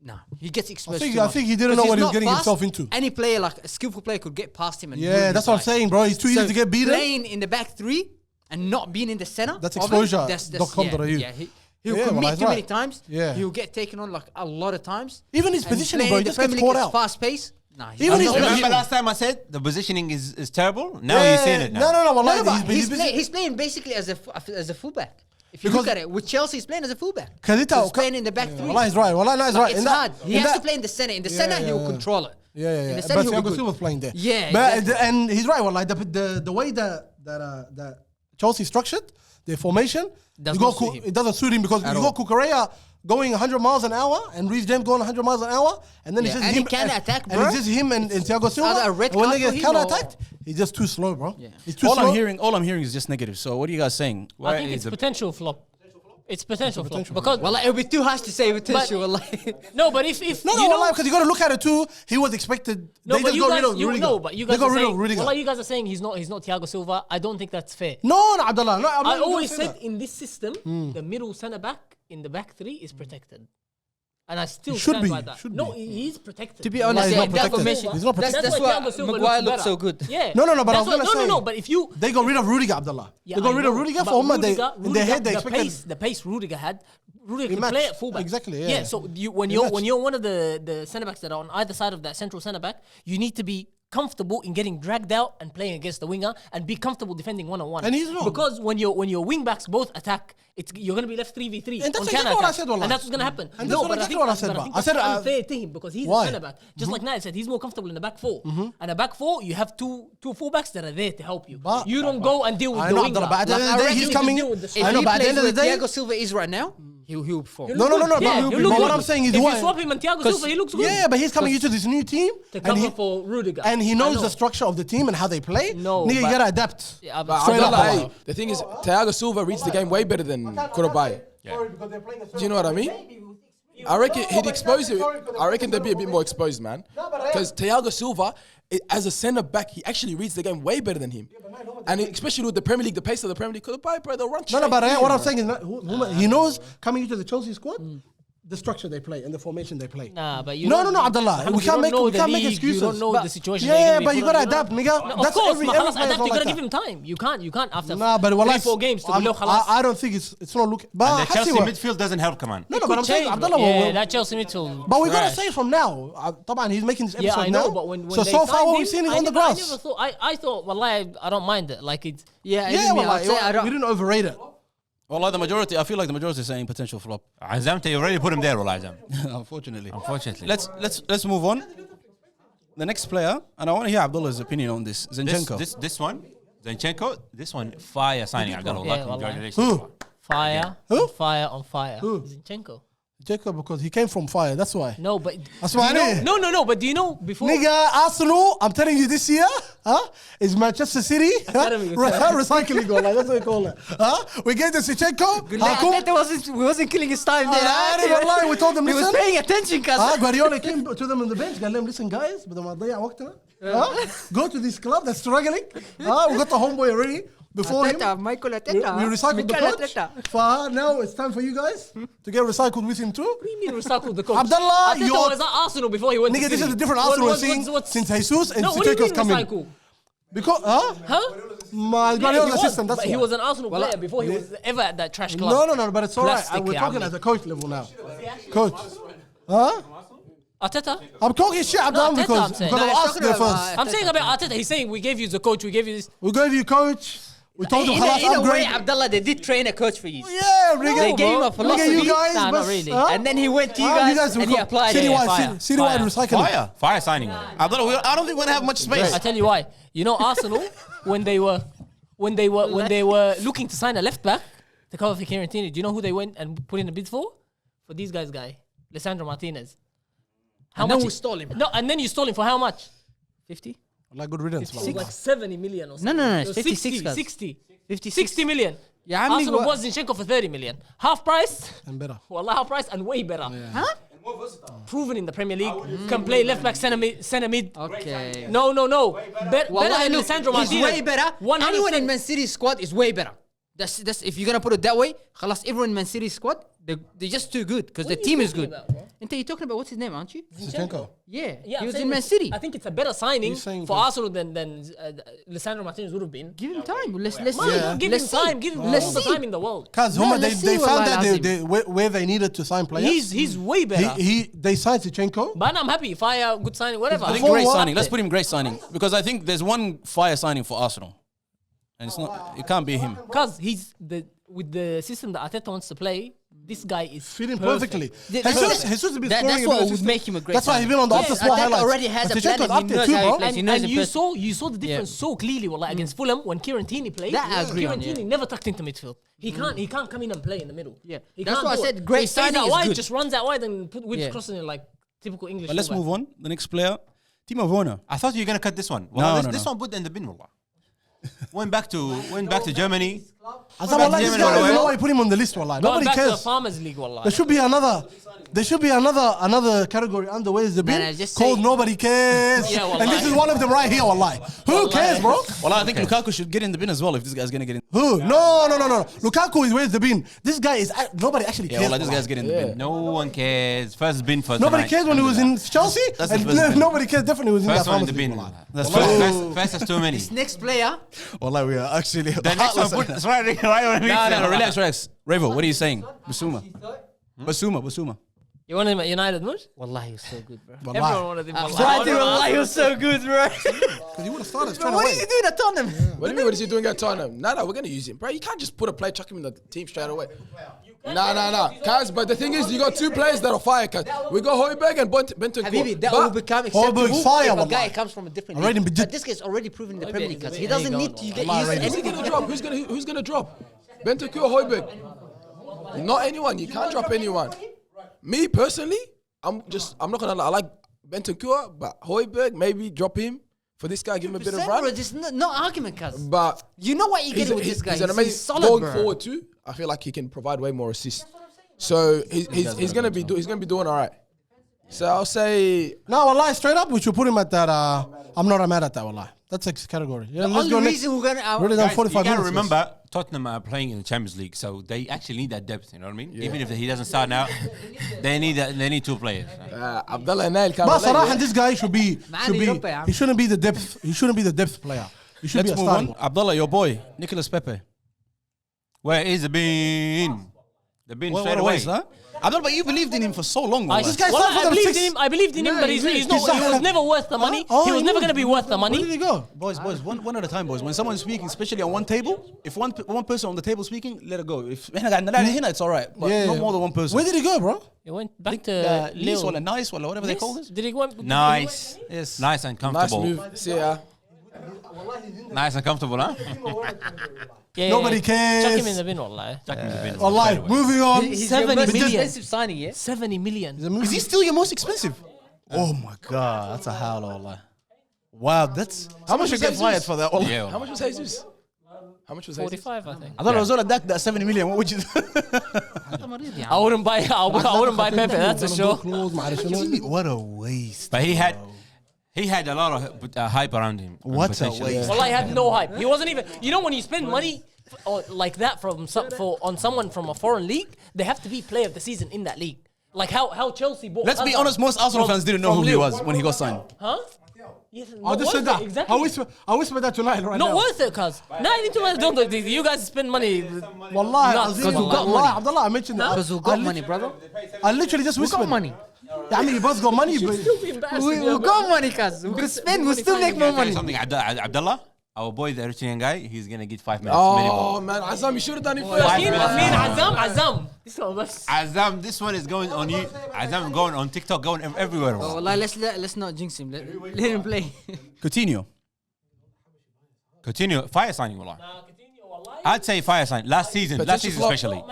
No, he gets exposed. I too think he much. didn't know 'Cause what he he's was getting not himself fast. into. Any player, like a skillful player, could get past him. And move Yeah, his that's what I'm side. saying, bro. He's too easy So to get beaten. Playing in the back 3 and not being in the center. That's of it, exposure. That's, .com.au. yeah, he'll Yeah, well, commit that's too many right. times. Yeah. He'll get taken on like a lot of times. Even his And positioning, playing bro, in he the just gets Premier caught League out. at fast pace. Nah, he's Even not- his no, Remember position- last time I said the positioning is terrible? Now Yeah, you're saying it now. No, wallah. No, but he's he's playing basically as a fullback. If you Because- look at it, with Chelsea, he's playing as a fullback. He's He's playing in the back 3. Wallah, he's right. Wallah, no, he's But right. it's In that- hard. He in has that- to play in the center. In the center, he'll control it. Yeah. In the But center, he'll be Thiago good. Silva's playing there. Yeah, But exactly. and he's right. Wallah, the way that Chelsea structured their formation, Does you not got suit him. it doesn't suit him because you got Cucurella going 100 miles an hour and Reece James going 100 miles an hour, and then Yeah, it's just and him he can attack, and bro. it's just him and Thiago Silva. either a red And when card they for get him counter or- attacked, he's just too slow, bro. Yeah. He's too All slow. I'm hearing is just negative. So what are you guys saying? I think it's potential flop. It's potential flop because Well, it would be too harsh to say potential. Wallahi. no, but if No, you no, know, because you got to look at it too. He was expected. no, they but just you got guys, rid of you Rudiger. know, but you They guys got are rid of saying, Rudiger. well, you guys are saying he's not Thiago Silva. I don't think that's fair. No, Abdullah. No, I'm not I even always gonna say said that. in this system, the middle centre back in the back 3 is protected. And I still Should stand be, by that. should No, be. he's protected. To be honest, he's yeah, not that protected. formation. He's not protected. That's why why Thiago Silva Maguire looks looks so better. good. Yeah. No, but I That's was gonna why- say no, but if you they got rid of Rudiger, Abdullah. Yeah, They got I rid of know, Rudiger but for Umma. In their head, they the expected. the pace Rudiger had. Rudiger He can play matched. at fullback. Exactly, yeah. Yeah. So when you're one of the centre backs that are on either side of that central centre back, you need to be comfortable in getting dragged out and playing against the winger and be comfortable defending one-on-one. And he's not. Because when your wing backs both attack, you're going to be left 3v3 And that's on exactly counter what I attack. said, wallah. And that's what's going to happen. And that's exactly what I said, but I said, that's unfair to him because he's why? a centre back. Just like Nat said, he's more comfortable in the back four. And a back four, you have two fullbacks that are there to help you. But- You don't go and deal with I the know, winger. Abdullah, but at the end of the I day, reckon he's you coming- deal with the If I know, he but at the plays end of the where day- Thiago Silva is right now, he'll perform. No, Yeah, but he'll look what good. I'm saying is if you what? swap him and Thiago Silva, he looks good. Yeah, but he's coming into this new team To and cover for Rudiger. and he I knows know. the structure of the team and how they play. No, Nigga, you but- gotta adapt. Yeah, But Straight Abdullah, up. hey, the thing is, Thiago Silva reads the game way better than Koulibaly. Do you know what I mean? I reckon he'd expose it. I reckon they'd be a bit more exposed, man. Because Thiago Silva, as a centre back, he actually reads the game way better than him. And especially with the Premier League, the pace of the Premier League, Koulibaly, bro, they'll run No, straight but through what you, I'm bro. saying is he knows coming into the Chelsea squad the structure they play and the formation they play. Nah, but you No, don't- Abdullah. Mohammed, We you can't don't make know we the can't make league, excuses. You don't know the situation. Yeah, they're but gonna you be gotta put on, adapt, you nigga. know? No, That's of course, every but player خلاص, is adapt. not You like gotta give that. him time. You can't after Nah, but well, 3-4 games to below خلاص. I don't think it's not looking. But And the I Chelsea see what- midfield doesn't help, come on. No, but I'm saying Change, Abdullah. bro. Yeah, will- that Chelsea midfield. But we gotta trash. say from now. Taban, he's making this episode Yeah, I know, now. but when so they far signed what him, we've seen is I on the never- I grass. never thought. I thought, wallahi, I don't mind it. Like it's. Yeah, Yeah, well, I'd say I we don't. didn't overrate it. Well, the majority, I feel like the majority is saying potential flop. Azam, you already put him there, Wallah Azam. Unfortunately. Unfortunately. Let's move on. The next player, and I want to hear Abdullah's opinion on this. Zinchenko. This one, Zinchenko, this one, fire signing, Abdullah. Yeah, Congratulations. Who? Fire, Who? on fire, on fire. Who? Zinchenko. Jacob, because he came from fire. That's why. No, but That's do why you I know, know. no. But do you know before? Nigga, Arsenal, I'm telling you this year, is Manchester City Academy. recycling goal. Like, that's what we call it. We gave the Zinchenko. We wasn't killing his time there. I didn't lie. We told them, He was listen. paying attention, cuz. Guardiola came to them on the bench. قال لهم, listen, guys, بدل ما نضيع وقتنا. Go to this club that's struggling. We got the homeboy already. Before him, Michael we Arteta. recycled the Mikel coach. Arteta. Now it's time for you guys to get recycled with him too. What do you mean recycled the coach? Abdullah, Arteta you're- was at Arsenal before he went to Nigga, City. this is a different Arsenal we're seeing since Jesus and No, what do you Zinchenko's mean coming. recycle? Because, Huh? My Yeah, Guardiola's he assistant, was, that's but he why. was an Arsenal player before he was ever at that trash club. No, but it's alright. Plastic, We're yeah, talking Abdi. at the coach level now. Coach. Huh? Arteta? I'm talking shit about Arteta, because I'm saying. of No, he's us talking there about, first. I'm saying about Arteta. He's saying we gave you the coach, we gave you this. We gave you coach. We told him, In خلاص a way, upgrade. Abdullah, they did train a coach for you. Yeah, nigga. They gave him a Nigga, philosophy. you guys, Nah, not bus, really. huh? And then he went to you Ah, guys and he applied it. Fire. Citywide recycling. Fire signing. Abdullah, I don't think we're going to have much space. I tell you why. You know Arsenal when they were looking to sign a left back to cover for Fiorentina. Do you know who they went and put in a bid for? For these guys, Lisandro Martinez. How And then much? we stole him. No, and then you stole him for how much? 50? Like good riddance. It was like 70 million or something. no, It it's was 56 guys. 60. 56. 60 million. Yeah, I mean, Arsenal what- bought Zinchenko for 30 million. Half price. And better. Wallah, half price and way better. Huh? Proven in the Premier League. Can play left back, centre mid. Okay. No. Better Wallahi, than look, Lisandro he's Martinez. way better. 100%. Anyone in Man City's squad is way better. That's if you're gonna put it that way. خلاص, everyone in Man City's squad, they're just too good because the What are you team is talking good. about, bro? Until you're talking about what's his name, aren't you? Zinchenko. Yeah, Yeah, he I'm was saying in Man it's- City. I think it's a better signing He's saying for that- Arsenal than Lisandro Martinez would have been. Give him time. Let's Man, see. don't give Let's him see. time. Give him Let's all the see. time in the world. Cause No, Homa, let's they see found wallahi that where they needed to sign players. He's way better. They signed Zinchenko. But I'm happy. Fire, good signing, whatever. I think Before great what? signing. Let's put him great signing. Because I think there's one fire signing for Arsenal. And it's not, it can't be him. Because with the system that Arteta wants to play, this guy is Fitting perfect. perfectly. That's Jesus has been That's scoring what in the would system. make him a great That's why he's been on the signing. after Yes, sport Arteta highlights. already has But a plan Zinchenko's and up he there knows too, how he bro. plays. He And, knows and in you person. saw the difference so clearly, wallah, against Fulham when Kieran played. That I agree on, Kieran yeah. never tucked into midfield. He can't come in and play in the middle. Yeah. He That's can't why I do said it. great He stays signing out is wide, good. just runs out wide and whips Yeah. crossing it like typical English. But let's fullback. move on. The next player, Timo Werner. I thought you were gonna cut this one. No, Well, no, this no. one put in the bin, wallah. Went back to Germany. Azam, wallahi, this guy doesn't know why you put him on the list, wallahi. Going Nobody back to the cares. Farmers League, wallah. There should be another category under where is the bin Nah, just called say- nobody cares. Yeah, wallahi. And this is one of them right here, wallahi. Who cares, bro? Well, I think Lukaku should get in the bin as well if this guy's gonna get in. Who? No. Lukaku is where's the bin. This guy is nobody actually Yeah, cares. well, this wallahi. guy's getting in the bin. No one cares. First bin for Nobody tonight. cares when he was in Chelsea, That's the and first bin. nobody cares definitely was in that First one in Farmers the League, bin. wallahi. That's First is too many. This next player, Wallah, we are actually. The next one, put it's right on me. No, relax. Revo, what are you saying? Basuma. You want him at United, Mush? Wallahi, he was so good, bro. Wallahi. Everyone wanted him. Wallahi. Friday, wallahi, he was so good, bro. Because he would have started straight What away. is he doing at Tottenham? What do you mean? What is he doing at Tottenham? No, we're gonna use him, bro. You can't just put a player, chuck him in the team straight away. No, Kaz. But the thing is, you got two players that are fire. Kaz. We got Højbjerg and Bentancur. Habibi, that will become acceptable Højbjerg's fire, if a wallahi. guy comes from a different Already league. been- But this guy's already proven in the Premier League, cuz he There you doesn't go, need to get wallahi, used to right. Who's anything. gonna drop? Who's gonna drop? Bentancur or Højbjerg? Not anyone. You can't drop anyone. Me personally, I'm not gonna lie. I like Bentancur, but Højbjerg, maybe drop him for this guy. Give him a bit of Bro, run. there's no argument, cuz. But You know what you're getting with this guy. He's an He's amazing solid, going bro. forward too. I feel like he can provide way more assists. So he's gonna be doing all right. So I'll say No, wallahi, straight up, we should put him at that. I'm not mad at that, wallahi. That's a category. Yeah, let's go Only next. reason we're gonna Really done Guys, 45 you gotta minutes. remember, Tottenham are playing in the Champions League, so they actually need that depth. You know what I mean? Even if he doesn't start now, they need two players. Abdullah Nail can't But relate, Salah, yeah. this guy should be. Europa, yeah. He shouldn't be the depth. He shouldn't be the depth player. He should Let's be a move starting. on. Abdullah, your boy, Nicolas Pepe. Where is the bin? The bin What straight a away. waste, huh? Abdullah, but you believed in him for so long. wallah. This guy Well, started for I them believed six. in him. I believed in him, but he's not. He's He was never worth the money. Oh, He was he never was. gonna be worth the Where did money. he go? Boys, one at a time, boys. When someone's speaking, especially on one table, if one person on the table speaking, let it go. If it's all right, but not more than one person. Where did he go, bro? He went back to Nice Lille. or nice or whatever they call Yes. it. Did he go? Nice. Yes. Nice and Nice comfortable. move. See ya. Nice and comfortable, huh? Yeah, Nobody Chuck cares. him in the bin, wallahi. Chuck him in the bin. Wallahi, Straight away. moving on. He's 70 your most million. expensive signing, yeah? 70 million. Is he still your most expensive? Oh my god, that's a howl, wallah. Wow, that's how much you was get Jesus? fired for that? Wallah. Yeah. How much was Jesus? How much was Jesus? 45, I think. I thought it was all like that 70 million. What would you do? I wouldn't buy. I wouldn't buy Pepe. That's for sure. What a waste. But he had a lot of hype around him. and What a potential. waste. Well, I had no hype. He wasn't even. You know, when you spend money like that on someone from a foreign league, they have to be player of the season in that league. Like how Chelsea bought. Let's be Hazard honest, most Arsenal from- fans didn't know from who he Lille. was when he got signed. Huh? Yes, I not just worth said that. it, exactly. I whispered that tonight, right Not now. worth it, cuz. Nah, you don't. You guys spend money. Wallahi, Nuts, Aziz, cause we got wallahi, money. Abdullah, I mentioned that. Because we got money, brother. I literally just We whispered. got money. I mean, you both got money, but We got money, cuz. We could spend, we'll still make more Tell money. you something, Abdullah, our boy, the Eritrean guy, he's gonna get 5 minutes Oh minimum. man, Azam, you should have done it Me first. and Azam. This one was. Azam, this one is going on you. Azam going on TikTok, going everywhere. Oh, wallah, let's not jinx him. Let him play. Coutinho. Continue. Fire signing, wallah. I'd say fire sign. Last season Potential flop. especially.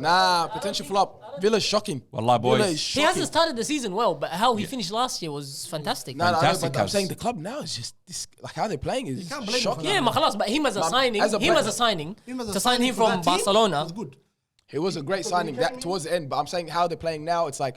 Nah, potential flop. Villa's shocking. Wallah, boys. Villa is He shocking. hasn't started the season well, but how he finished last year was fantastic. No, Fantastic but I'm cuz. saying the club now is just this, like how they're playing is shocking. Yeah, khalas, but him as a signing, as a him as player- a signing, Him as a to sign signing him for from that team Barcelona. was good. It was a great signing that towards the end, but I'm saying how they're playing now. It's like,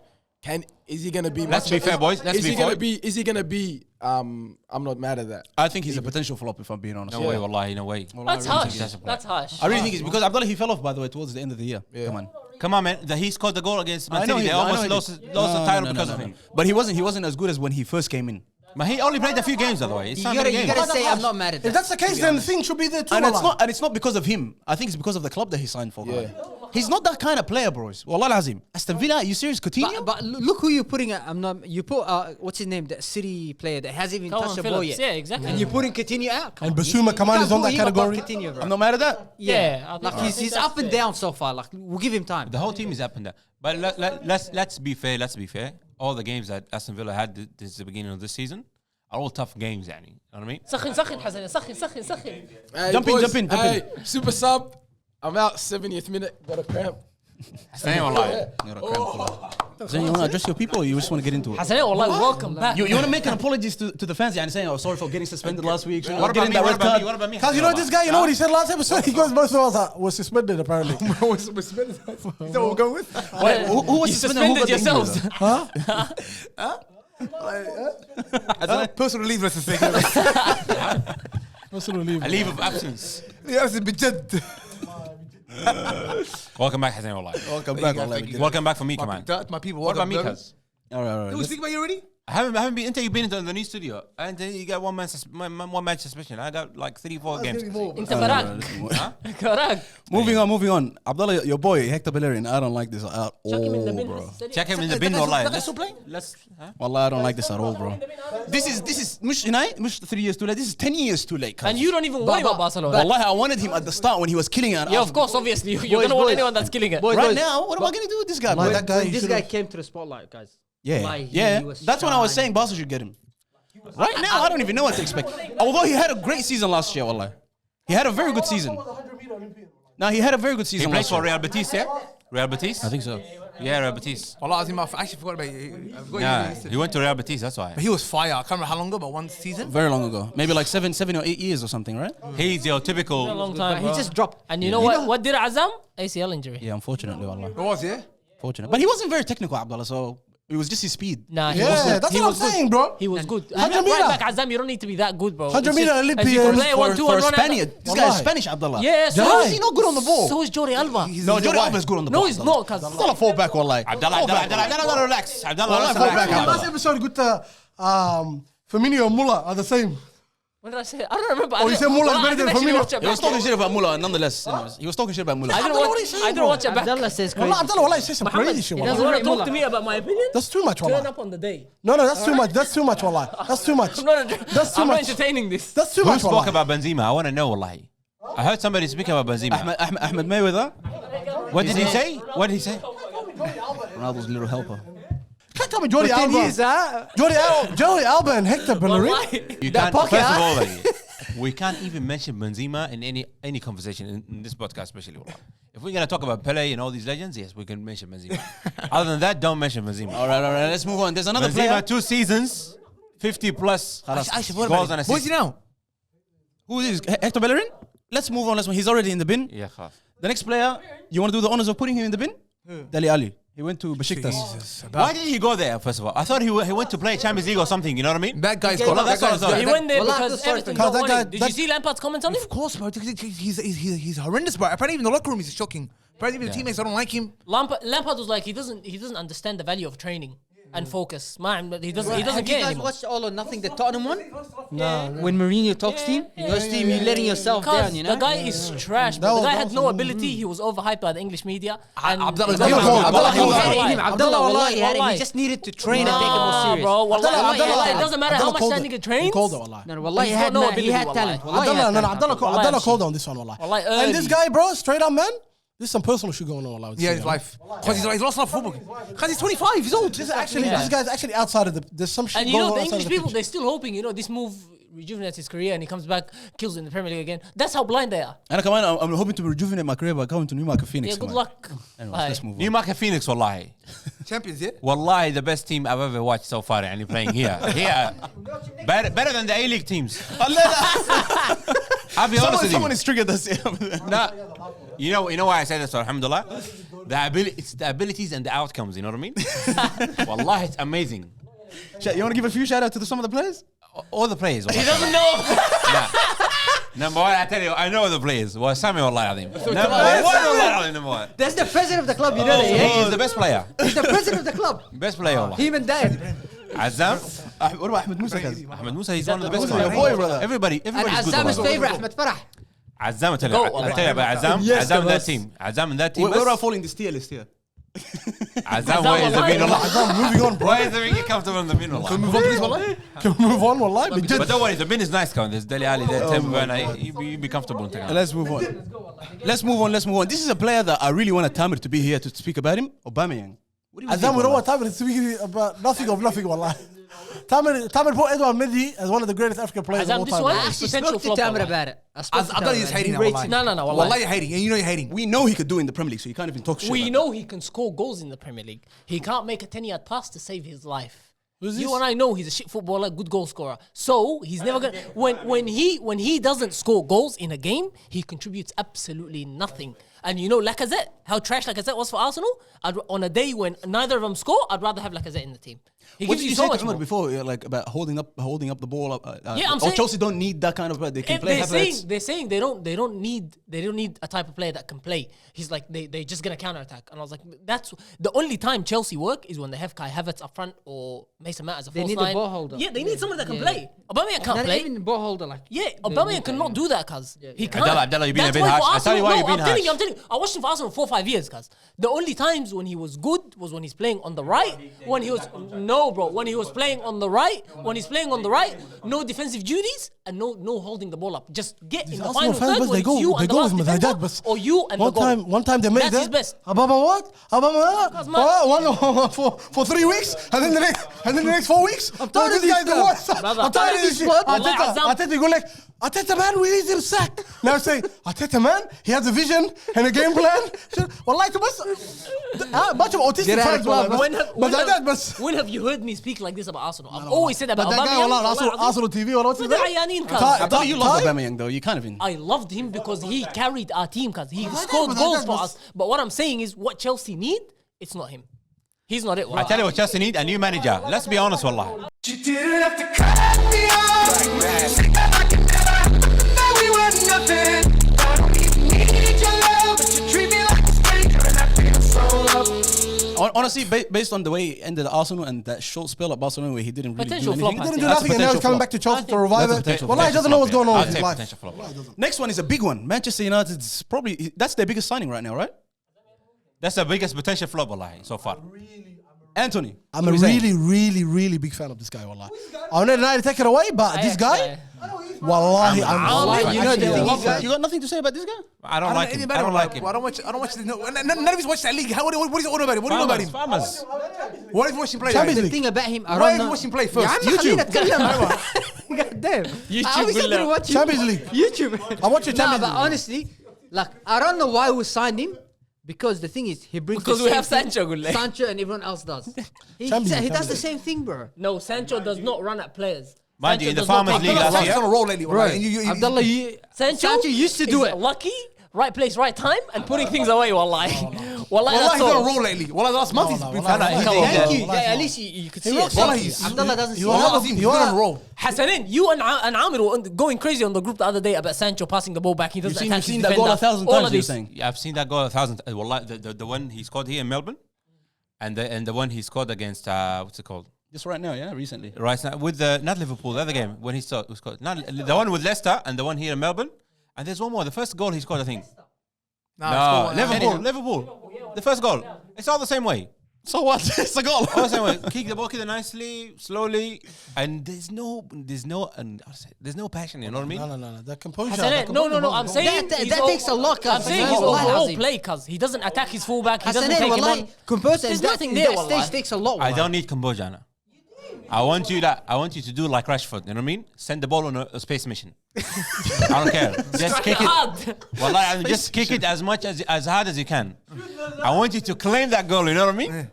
is he gonna be? Let's much be of- fair, boys. Let's is be he gonna fair. be? Is he gonna be? I'm not mad at that. I think he's a potential flop if I'm being honest. No way, wallahi, no way. That's I really harsh. think That's harsh. I really think it's because Abdullah he fell off by the way towards the end of the year. Come on. Come on, man. He scored the goal against Man I know City. he They did, I know almost he did. lost the No, title no, because no, of no. him. But he wasn't as good as when he first came in. But he only played a few games, by the way. It's You not gotta, many you games. gotta say I'm not mad at If that. that's the case, then the thing should be there too. And wallah. it's not because of him. I think it's because of the club that he signed for. Yeah. He's not that kind of player, bros. Wallah Azim. Aston Villa, are you serious? Coutinho? But look who you're putting at. I'm not. You put what's his name? That City player that hasn't even Calvin touched the ball Phillips. yet. Yeah, exactly. And you're putting Coutinho out. Come And on, Basuma you Kamal can't is on put that him above category. Coutinho, bro. I'm not mad at that. Yeah, I think Like he's that's up and down so far. Like we'll give him time. The whole team is up and down. But let's be fair. Let's be fair. All the games that Aston Villa had since the beginning of this season are all tough games, يعني. You know what I mean? سخن حسن سخن. Hey, Jump in, boys, jump in. Hey, super sub. I'm out 70th minute. Got a cramp. Same, wallahi. You're a cramp, wallah. Then you want to address your people, or you just want to get into it? Hassan, والله welcome back. You want to make an apologies to the fans and saying, "Oh, sorry for getting suspended last week." What about me? What about me? What about me? Cause you know this guy, you know what he said last episode? He goes, most of us were suspended apparently. Is that what we're going with? Who was You suspended? Who got the injury, yourselves. though? Personal leave, let's say. Personal leave. A leave of absence. Yes, بجد. Welcome back, Hassan. Wallah. Welcome back. Welcome back for Mika, man. My people. What about welcome, Mika? brothers. All right. Who was speaking about you already? I haven't been until you've been into the new studio, and you got one match suspension. I got like 3-4 games. انت براك. كراك. Moving on. Abdullah, your boy Hector Bellerin. I don't like this at all, Chuck him in the bin. bro. Check him in the bin, والله. That guy still playing? Wallah, I don't like this at all, bro. This is مش 3 years too late. This is 10 years too late. And you don't even worry about Barcelona. Wallah, I wanted him at the start when he was killing it. Yeah, of course, obviously. You're going to want anyone that's killing it. Right now, what am I going to do with this guy, bro? That guy, When this guy came to the spotlight, guys. Yeah. he was That's when I was saying shining. Barca should get him. Right now, I don't even know what to expect. Although he had a great season last year, wallah. He had a very good season. No, he had a very good He season plays last for year. Real Betis, yeah? Real Betis? I think so. Yeah, Real Betis. Wallah, I actually forgot about you. I forgot Yeah, you. he went to Real Betis, that's why. But he was fire. I can't remember how long ago, but one season. Very long ago. Maybe like 7 or 8 years or something, right? He's your A typical... long time, He bro. just dropped. And you know what did Azam? ACL injury. Yeah, unfortunately, wallah. It was, yeah? Fortunate. But he wasn't very technical, Abdullah, so it was just his speed. Nah, he was Yeah, good. that's He what I'm was good. saying, bro. He was good. 100 Right meter. back, Azam, you don't need to be that good, bro. 100 It's meter just- Olympian if you can play for- 1-2 For a and run out- Spaniard. This guy is Spanish, Abdullah. Yeah, so How is he not good on the ball? So is Jordi Alba. No, Jordi Alba is good on the ball. No, he's not, cuz. Abdullah, fall back, wallah. Abdullah, relax. Abdullah, Wallah, fall back, relax. Last episode, good Firmino and Muller are the same. What did I say? I don't remember. Oh, you said Muller is better than Firmino? He was talking shit about Muller, nonetheless. Anyways. He was talking shit about Muller. I didn't watch it back. Abdullah says crazy. Wallah, Abdullah, wallah, he says some crazy shit. You wallah. want rate to talk Muller. to me about my opinion? That's too much, Turn wallah. up on the day. No, that's too much. That's too much, wallah. That's too much. I'm not, That's too I'm not much. entertaining this. That's too Who much, spoke wallah. about Benzema? I want to know, wallahi. I heard somebody speaking about Benzema. Ahmed Mayweather, What did he say? What did he say? Ronaldo's little helper. Can't tell me Jordi Alba. Jordi Alba and Hector Bellerin. You can't, first of all, we can't even mention Benzema in any conversation in this podcast, especially. Wallah. If we're going to talk about Pele and all these legends, yes, we can mention Benzema. Other than that, don't mention Benzema. All right, let's move on. There's another player. Benzema, 2 seasons, 50 plus goals and Who is he assists. now? Who is Hector Bellerin? Let's move on. He's already in the bin. Yeah, khalas. The next player, you want to do the honors of putting him in the bin? Dele Ali. He went to Besiktas. Why did he go there, first of all? I thought he went to play Champions League or something, you know what I mean? That guy's Yeah, got. well, That that's what I guy's thought. He got. went there Well, because that's the Everton Cause don't that want guy- him. Did you see Lampard's comments on him? Of course, bro. He's horrendous, bro. Apparently, even in the locker room, he's shocking. Apparently, even the teammates don't like him. Lampard was like he doesn't understand the value of training and focus. Man, he doesn't Have you care guys anymore. watched All or Nothing, the Tottenham one? When Mourinho talks to him, he goes to him, you're letting yourself down, you know? The guy is trash. That But the was- guy that had was- no ability. He was overhyped by the English media. And Abdullah- he got- Abdullah- Abdullah- He Abdullah- had it in him. Abdullah- Abdullah, wallahi, he had it. wallahi. He just needed to train and take it more Nah, serious. bro. Wallahi, Abdullah- it doesn't matter how Abdullah much called that it. nigga He trains. called it, wallah. No, wallahi, He's he had got no he ability, had wallahi. talent. Wallahi, he had Abdullah, no, talent. Wallahi, Abdullah I'm called sure. on this one, wallah. Wallahi, And this early. guy, bro, straight up, man. There's some personal shit going on. I would Yeah, say, his you know. life. Because he's lost a lot of football. Because he's 25. He's old. This guy's actually outside of the. There's some shit And you going know, on the outside English of the people, pitch. they're still hoping, this move rejuvenates his career and he comes back, kills in the Premier League again. That's how blind they are. And come on, I'm hoping to rejuvenate my career by coming to Newmarket Phoenix. Yeah, good come on. luck. Anyways, Bye. let's move on. Newmarket Phoenix, wallahi. Champions, yeah? Wallahi, the best team I've ever watched so far, and playing here. Here. Better than the A-League teams. I'll be honest with Someone you. is triggered us. Nah, you know why I say this, alhamdulillah? It's the abilities and the outcomes, you know what I mean? Wallahi, it's amazing. You want to give a few shout out to some of the players? All the players. He doesn't know. Number one, I tell you, I know the players. Well, Sami wallahi alim. Number one, number one. That's the president of the club, you know that, yeah? He is the best player. He's the president of the club. Best player, wallah. Him and Dad. Azam. What about Ahmed Musa? Ahmed Musa, he's one of the best Your players. boy, brother. Everybody's And good. Azam is wallah. favorite, Ahmed Farah. Azam, I'll tell you about Azam. Yes, Azam in that boss. team. Azam in that team. Where are falling this tier list here? Azam, where is the bin, wallah? Azam, moving on, bro. Why is the bin comfortable in the bin, wallah? Move on, please, wallah. Can we move on, wallah? But don't worry, the bin is nice, There's Dele Ali there, Tim Werner. You be comfortable in Tagana. Let's move on. Let's move on. This is a player that I really want Tamir to be here to speak about him. Aubameyang. What do you Azam, we don't want time to speak about nothing of nothing, wallah. Tamer put Edouard Mendy as one of the greatest African players of all Azam, this time. one I is actually potential spoke to flop. Tamer wallahi. about it. I spoke to I've done Tamer this and hating he now. rates Wallahi. it. No, Wallahi, wallahi. you're hating, and you know you're hating. We know he could do in the Premier League, so you can't even talk shit. We like know he can score goals in the Premier League. He can't make a 10-yard pass to save his life. Who's You this? and I know he's a shit footballer, good goal scorer. So he's never gonna. When he doesn't score goals in a game, he contributes absolutely nothing. And you know Lacazette, how trash Lacazette was for Arsenal. On a day when neither of them score, I'd rather have Lacazette in the team. He What gives did you you so say much to Umar more. before, like about holding up the ball? Yeah, I'm or saying- Chelsea don't need that kind of player. They can play. They're saying they don't need a type of player that can play. He's like they're just gonna counter attack, and I was like, that's the only time Chelsea work is when they have Kai Havertz up front or Mason Mount as a They false need a nine. ball holder. Yeah, they need someone that can Yeah. play. Aubameyang can't Not play. even ball holder like. Yeah, they Aubameyang need cannot that, do that, cuz. He can't. Abdallah, you've been a That's bit why harsh. for I'll tell you why Arsenal- you've been I'm telling you, harsh. I watched him for Arsenal 4 or 5 years, cuz. The only times when he was good was when he's playing on the right. When he was when he was playing on the right, no defensive duties and no holding the ball up. Just get in the Arsenal final fans, third but when they it's go you with and the last Mazajat, defender, but or you and the goal. one time they made That's it. his best. Obama what? Obama That's what? For 3 weeks, and then the next 4 weeks. I'm tired of this guy's this the guy. worst. Brother, I'm tired of this shit. Wallahi, Azam. Arteta go like, Arteta man, we need him sacked. Now say, Arteta man, he has a vision and a game plan. Wallahi, to a bunch of autistic Get out fans. of club, wallahi, When but have you heard me speak like this about Arsenal? I've always said that that about guy, Aubameyang. wallah, Wallahi, Arsenal TV, or what's his Brother, name? Ayanin, cuz. Abdallah, you love Ty? Aubameyang though. You can't even. I loved him because he carried our team, cuz he but scored that goals for was- us. But what I'm saying is, what Chelsea need, it's not him. He's not it. I tell you what Chelsea need, a new manager. Let's be honest, wallah. You didn't have to cut me off. Like it never, we were nothing. I don't even need your love, but you treat me like a stranger, and I feel so loved. Honestly, based on the way he ended Arsenal and that short spell at Barcelona where he didn't really Potential do flop, anything. I Didn't do That's a nothing, and now he's potential coming flop. back to Chelsea I to think revive that's a it. potential Wallahi, he doesn't know what's going on I'll with his take life. potential flop. Next one is a big one. Manchester United's probably that's their biggest signing right now, right? That's the biggest potential flop, wallahi, so far. Antony. I'm what a are you saying? really, really, really big fan of this guy, wallah. I wanted to take it away, but this guy, wallahi, Wallahi, you know the thing is, You got nothing to say about this guy? I don't like him. I don't like him. I don't watch. None of us watch that league. What is it all about him? What do you know about him? Farmers. What have you watched him play? Champions guys? League. thing about him, I Why don't have you know. watched him play يا first? عم خلينا نتكلم. God damn. I always بالله. have to watch Champions League. YouTube. I watch the Nah, Champions but League. honestly, like I don't know why we signed him. Because the thing is, he brings Because the we same have thing Sancho, Gule. Sancho and everyone else does. He Champions does League. the same thing, bro. No, Sancho does not run at players. Mind you, Sancho in the does not Farmers take League players. last year- He's on a roll lately. Bro, wallahi, and you- Abdullah, Sancho used to do is it. Lucky, right place, right time, and putting things away. Wallahi, wallahi, Wallahi, that's he's on a all. roll lately. Wallahi, last month he's been Wallahi, fantastic. wallahi. Thank you. Wallahi, Yeah, at least you could see it. Wallahi, he's- Abdullah doesn't see he it. was- Wallahi, he's on a roll. Hassanin, you and Amir were going crazy on the group the other day about Sancho passing the ball back. He doesn't You've attack seen his that goal defender. 1,000 All times, of you're this. saying? Yeah, I've seen that goal 1,000. Wallah, the one he scored here in Melbourne, and the one he scored against what's it called? Just right now, yeah, recently. Right now with the not Liverpool, the other game when he scored, not the one with Leicester and the one here in Melbourne, and there's one more. The first goal he scored, I think. No, Liverpool. The first goal. It's all the same way. So what? It's a goal. All the same way. Kick the ball, kick it nicely, slowly, and there's no passion. You know what I mean? No. The composure. Hassanin, no. I'm saying That he's takes a lot, cuz. I'm saying his Wallahi overall Azim. play, cuz he doesn't attack his fullback. He doesn't Hassanin, take him wallahi, on. composure. There's that- nothing there, That wallahi. stage takes a lot. I wallahi. don't need composure, Anna. I want you to do like Rashford. You know what I mean? Send the ball on a space mission. I don't care. Just kick it. Hard. Wallahi, just kick it as hard as you can. I want you to claim that goal. You know what I mean?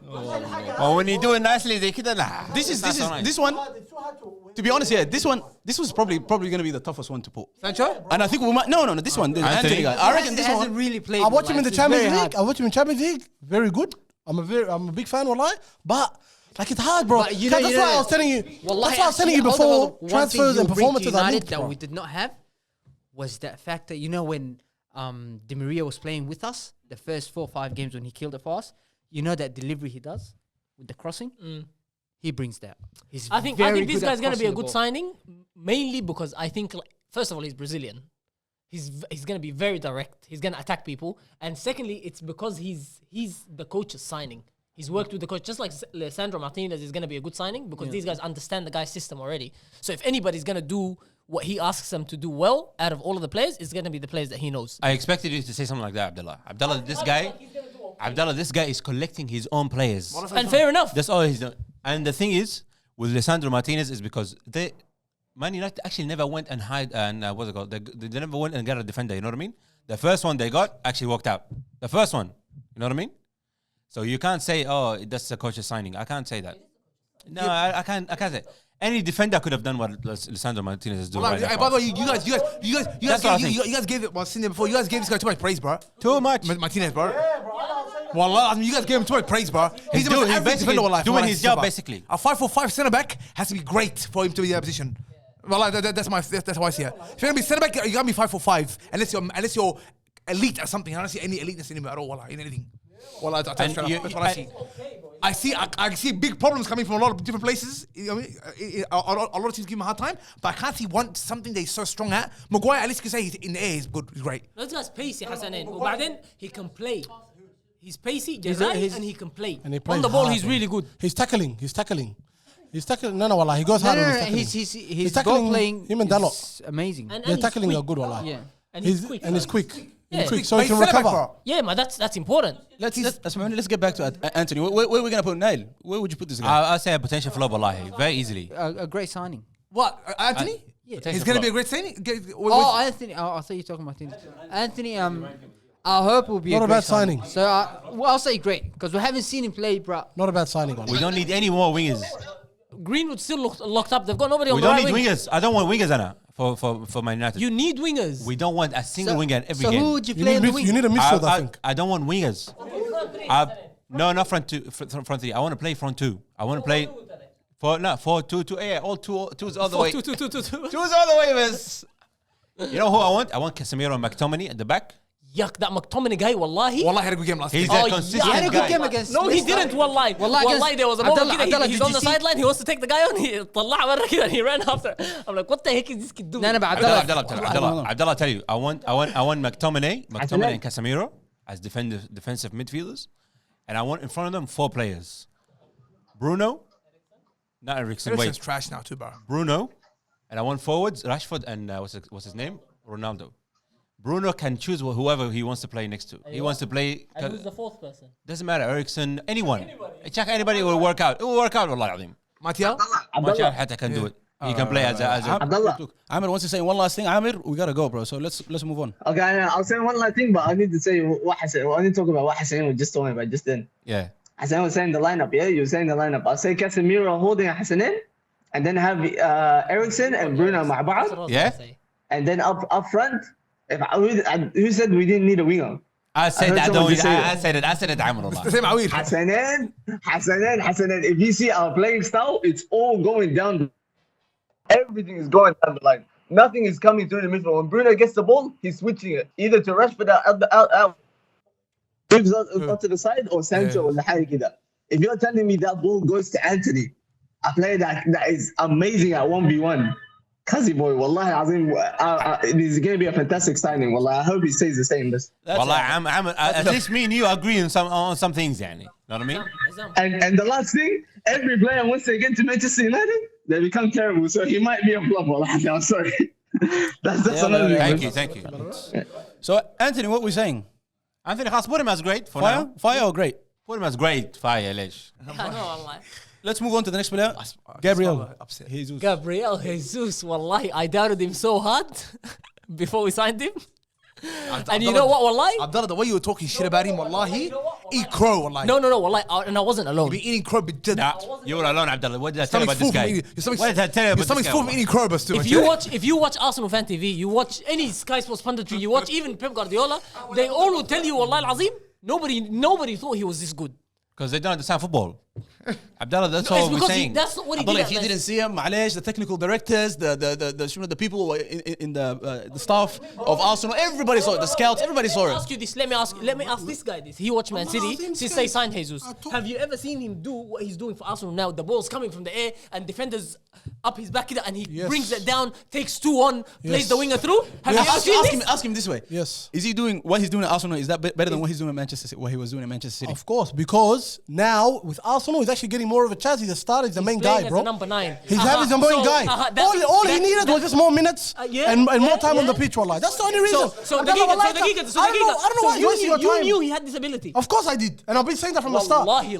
Or when you do it nicely, they kid nah. This one. To be honest, yeah, this was probably going to be the toughest one to put. Sancho? And I think we might. No, this one, the Antony guy. I reckon this hasn't one. really played. I watch him in the It's Champions very League. hard. I watch him in Champions League. Very good. I'm a big fan, wallahi. But like it's hard, bro. But you know, that's you why know- I was telling you. Wallahi, That's why I was telling you actually, before hold on. One thing transfers you and bring to performances are United linked, that bro. we did not have was that fact that when Di Maria was playing with us the first 4 or 5 games when he killed it for us, you know that delivery he does with the crossing, he brings that. He's I think very this good at guy's gonna be a crossing the good ball. signing, mainly because I think first of all he's Brazilian. He's gonna be very direct. He's gonna attack people, and secondly, it's because he's the coach's signing. He's worked with the coach, just like Sandro Martinez is gonna be a good signing because these guys understand the guy's system already. So if anybody's gonna do what he asks them to do well out of all of the players, it's gonna be the players that he knows. I expected you to say something like that, Abdullah. Abdullah, this guy is collecting his own players. And fair enough. That's all he's doing. And the thing is, with Lisandro Martinez is because Man United actually never went and what's it called? They never went and got a defender. You know what I mean? The first one they got actually worked out. The first one, you know what I mean? So you can't say, oh, that's the coach's signing. I can't say that. No, I can't say. Any defender could have done what Lisandro Martinez is doing. Well, right now. by the way, you guys gave it. Well, seen it before. You guys gave this guy too much praise, bro. Too much. Martinez, bro. Wallah, I mean, you guys gave him too much praise, bro. He's the most average defender of life. doing his job, basically. A 5'4" centre back has to be great for him to be in that position. Well, that's how I see it. If you're gonna be centre back, you gotta be 5'5", unless you're elite at something. I don't see any eliteness in him at all. Wallah, in anything. Wallah, that's what I see. I see big problems coming from a lot of different places. You know what I mean? A lot of teams give him a hard time, but I can't see something that he's so strong at. Maguire, at least you can say he's in the air, he's good, he's great. Those guys pacey, Hassanin. وبعدين he can play. He's pacey, and he can play. And he on the ball, hard, he's really good. He's tackling. No, wallah. He goes hard. His ball playing him and Dalot. is amazing. Their tackling are good, wallah. Yeah. And he's quick. And he's quick. Yeah. He's quick, so he can recover. Yeah, man, that's important. Let's get back to Antony. Where are we gonna put Nail? Where would you put this guy? I'll say a potential flop, wallahi, very easily. A great signing. What, Antony? Yeah. He's gonna be a great signing. Anthony. I thought you were talking about Anthony. I hope will be Not a a great bad signing. So I'll say great because we haven't seen him play, bro. Not a bad signing, wallah. We don't need any more wingers. Greenwood still locked up. They've got nobody on We the don't right need wing. wingers. I don't want wingers, Anna, for Man United. You need wingers. We don't want a single winger in every So game. who would you You play need, in the wing? you need a midfield, I think. I don't want wingers. No, not front two, front three. I want to play front two. I want to play 4-2-2. Yeah, all two's all the way. 2-2-2-2. Two's all the way, miss. You know who I want? I want Casemiro and McTominay at the back. Yuck, that McTominay guy, wallahi. Wallah, he had a good game last He's week. a consistent He had a good guy. game against. No, he Leicester. didn't, wallahi. Wallahi, Wallahi, there was a moment Abdallah, he's did on you the see- sideline, he wants to take the guy on, he طلع برا كده and he ran after. I'm like, what the heck is this kid doing? No, but Abdallah, tell you, I want McTominay and Casemiro as defensive midfielders, and I want in front of them 4 players. Bruno, not Eriksen. Eriksen's Wait, trash now too, bro. Bruno, and I want forwards Rashford and what's his name? Ronaldo. Bruno can choose whoever he wants to play next to. He wants to play. And who's the fourth person? Doesn't matter, Eriksen, anyone. Check anybody will work out. It will work out, wallahi azim. Martial? Martial Hatta can do it. He can play as a Look, Amir wants to say one last thing. Amir, we gotta go, bro. So let's move on. Okay, I'll say one last thing, but I need to say what Hassan. I need to talk about what Hassan was just talking about just then. yeah. Hassan was saying the lineup. Yeah, you were saying the lineup. I'll say Casemiro holding Hassanin, and then have Eriksen and Bruno مع بعض, Yeah? and then up front. Who said we didn't need a winger? I said that. someone Don't. just say I said it. I said it. Amrullah. The same Awir. Hassanin. If you see our playing style, it's all going down. Everything is going down the line. Nothing is coming through the midfield. When Bruno gets the ball, he's switching it either to Rashford out gives us to the side or Sancho or حاجة كده. If you're telling me that ball goes to Antony, a player that is amazing at 1v1, Kazi boy, wallahi azim, this is going to be a fantastic signing. Wallahi, I hope he stays the same. Wallah, at least me and you agree on some things, yani. Know what I mean? And the last thing, every player once they get to Manchester United, they become terrible. So he might be a flop. Wallahi, I'm sorry. that's another thing. Thank you. So Anthony, what we saying? Anthony, خلاص put him as great for now. Fire or great? Put him as great. Fire, ليش? Let's move on to the next player. Gabriel Jesus. Gabriel Jesus, wallahi, I doubted him so hard before we signed him. And you know what, wallahi? Abdallah, the way you were talking shit about him, wallahi, eat crow, wallahi. No, wallahi, and I wasn't alone. You've been eating crow, but Nah, you were alone, Abdallah. What did I tell you about this guy? What did I tell you about this Something's guy? full of eating crow, but still. If you watch Arsenal Fan TV, you watch any Sky Sports punditry, you watch even Pep Guardiola, they all will tell you, wallahi al-azim, nobody thought he was this good. Because they don't understand football. Abdallah, that's No, all it's we're because saying. that's not what he Abdullah, did. if you didn't see him, معليش, the technical directors, the people in the staff of Arsenal, everybody saw it. The scouts, everybody saw Let me it. ask you this. Let me ask this guy this. He watched Man City since they signed Jesus. Have you ever seen him do what he's doing for Arsenal now? The ball's coming from the air and defenders up his back and he brings it down, takes 2 on, plays the winger through. Have you ever seen this? Ask him this way. Yes. Is he doing what he's doing at Arsenal? Is that better than what he's doing at Manchester City? What he was doing at Manchester City? Of course, because now with Arsenal Arsenal, he's actually getting more of a chance. He's a starter. He's the main Playing guy, as bro. a number 9. He's having the main guy. All he needed was just more minutes and more time on the pitch, wallah. That's the only reason. So I don't know why you're wasting your you time. knew he had this ability. Of course I did. And I've been saying that from the start. Wallahi,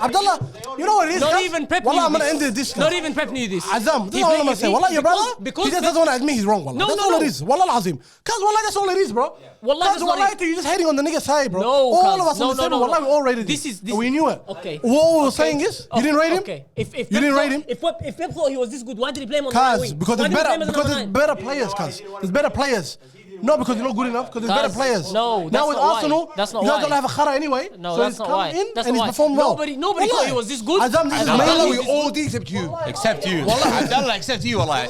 Abdullah, you know what it is? Not guys? even Pep Wallah, knew I'm going to this. end this. Not even Pep knew this. Azam, this He is all I'm played- going to say. he- Wallah, your brother, because he just Pep- doesn't want to admit he's wrong, wallah. No, That's no, all no. it is. Wallah al-azim. Cuz, wallah, that's all it is, bro. Wallah, Cuz, that's not wallah, it. you're just hating on the nigga side, bro. No, all cuz. of us on the table, wallah, we all rated This it. is- this- And we knew it. Okay. What we were saying is, you didn't rate him? Okay. If You didn't rate him? If Pep thought he was this good, why did he play him on the right Cuz, wing? because Why there's did he play better, him as a because number there's 9? better players, cuz. There's better players. No, because you're not good enough, because there's better Cuz, players. no, that's now with not why. Arsenal, That's not you guys why. don't have a khara anyway. No, so that's he's not come why. in That's and not he's why. performed well. Nobody Wallah. thought he was this good. Azam, this is Abdullah, mainly we all did except you. Except you. Abdullah, except you, wallah.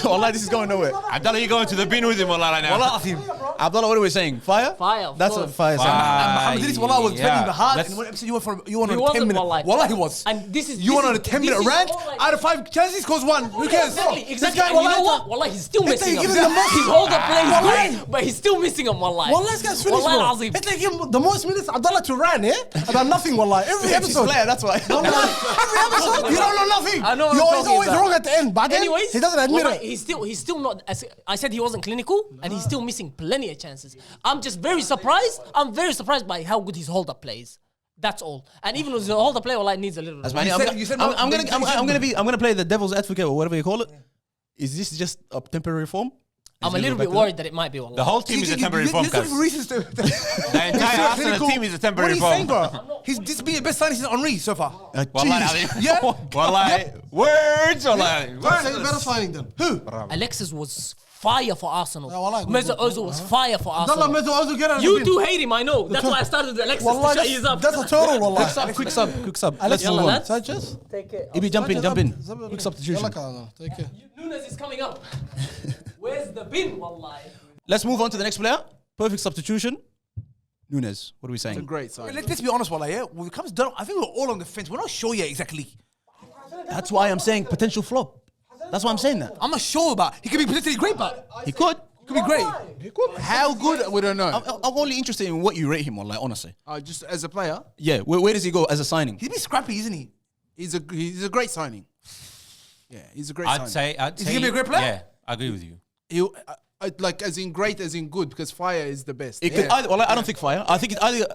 Wallah, this is going nowhere. Abdullah, you're going to the bin with him, wallah, right now. Wallah, Azim. Abdullah, what are we saying? Fire? Fire, of That's course. a fire. Muhammad Idris, wallah, was defending the hard. That's- And one episode you went He on a wasn't, 10-minute. wallahi. Wallah, he was. And this is- You this went on a is- 10-minute this is rant. all like- Out of 5 chances, scores 1. Who cares? Exactly. This guy, And you know wallah, what? Wallah, he's still It's missing like him. giving the most- His hold-up play is Wallahi. good, but he's still missing him, wallah. Wallah, this guy's finished, Wallah bro. al-azim. It's like him, the most minutes Abdullah to run, yeah? About nothing, wallah. Every episode. That's why. Wallah, every episode, you don't know nothing. I know what You're you're always talking about. wrong at the end, but then Anyways, he doesn't admit wallah, it. He's still not. I said he wasn't clinical, and he's still missing plenty of chances. I'm just very surprised. I'm very surprised by how good his hold-up plays. That's all. And even with his hold-up play, wallah, it needs a little. That's You said- you said no, I'm you said- gonna play the devil's advocate or whatever you call it. Is this just a temporary form? I'm a little bit worried that it might be, wallah. The whole team is a temporary form, Listen cuz. for reasons to. The entire Arsenal team is a temporary What are you saying, form. bro? He's this been the best signing since Henri so far. Wallahi, Yeah. Wallahi, words, wallahi. Say the better signing then. Who? Alexis was fire for Arsenal. Yeah, wallah, good, Mesut good. Ozil was fire for Abdullah Arsenal. Mesut Ozil, get out of the You bin. do hate him, I know. That's why I started with Alexis Wallah, to shut his up. that's a total, wallah. Quick sub. Let's Alex, move Yalla, on. lads. Sanchez? Take it. Ibi, jump in. Quick Quick substitution. Take care. Nunez is coming up. Where's the bin, wallahi? Let's move on to the next player. Perfect substitution. Nunez. What are we saying? Great sign. Let's be honest, wallah, yeah? When it comes down, I think we're all on the fence. We're not sure yet exactly. That's why I'm saying potential flop. That's why I'm saying that. I'm not sure about. He could be potentially great, but He could. he could be great. How good? We don't know. I'm only interested in what you rate him on, like honestly. Just as a player, Yeah, where does he go as a signing? He's been scrappy, isn't he? he's a great signing. Yeah, he's a great I'd signing. say, he gonna be a great player? Yeah, I agree with you. He, like as in great, as in good, because fire is the best. It could either, well, I don't think fire. I think it's either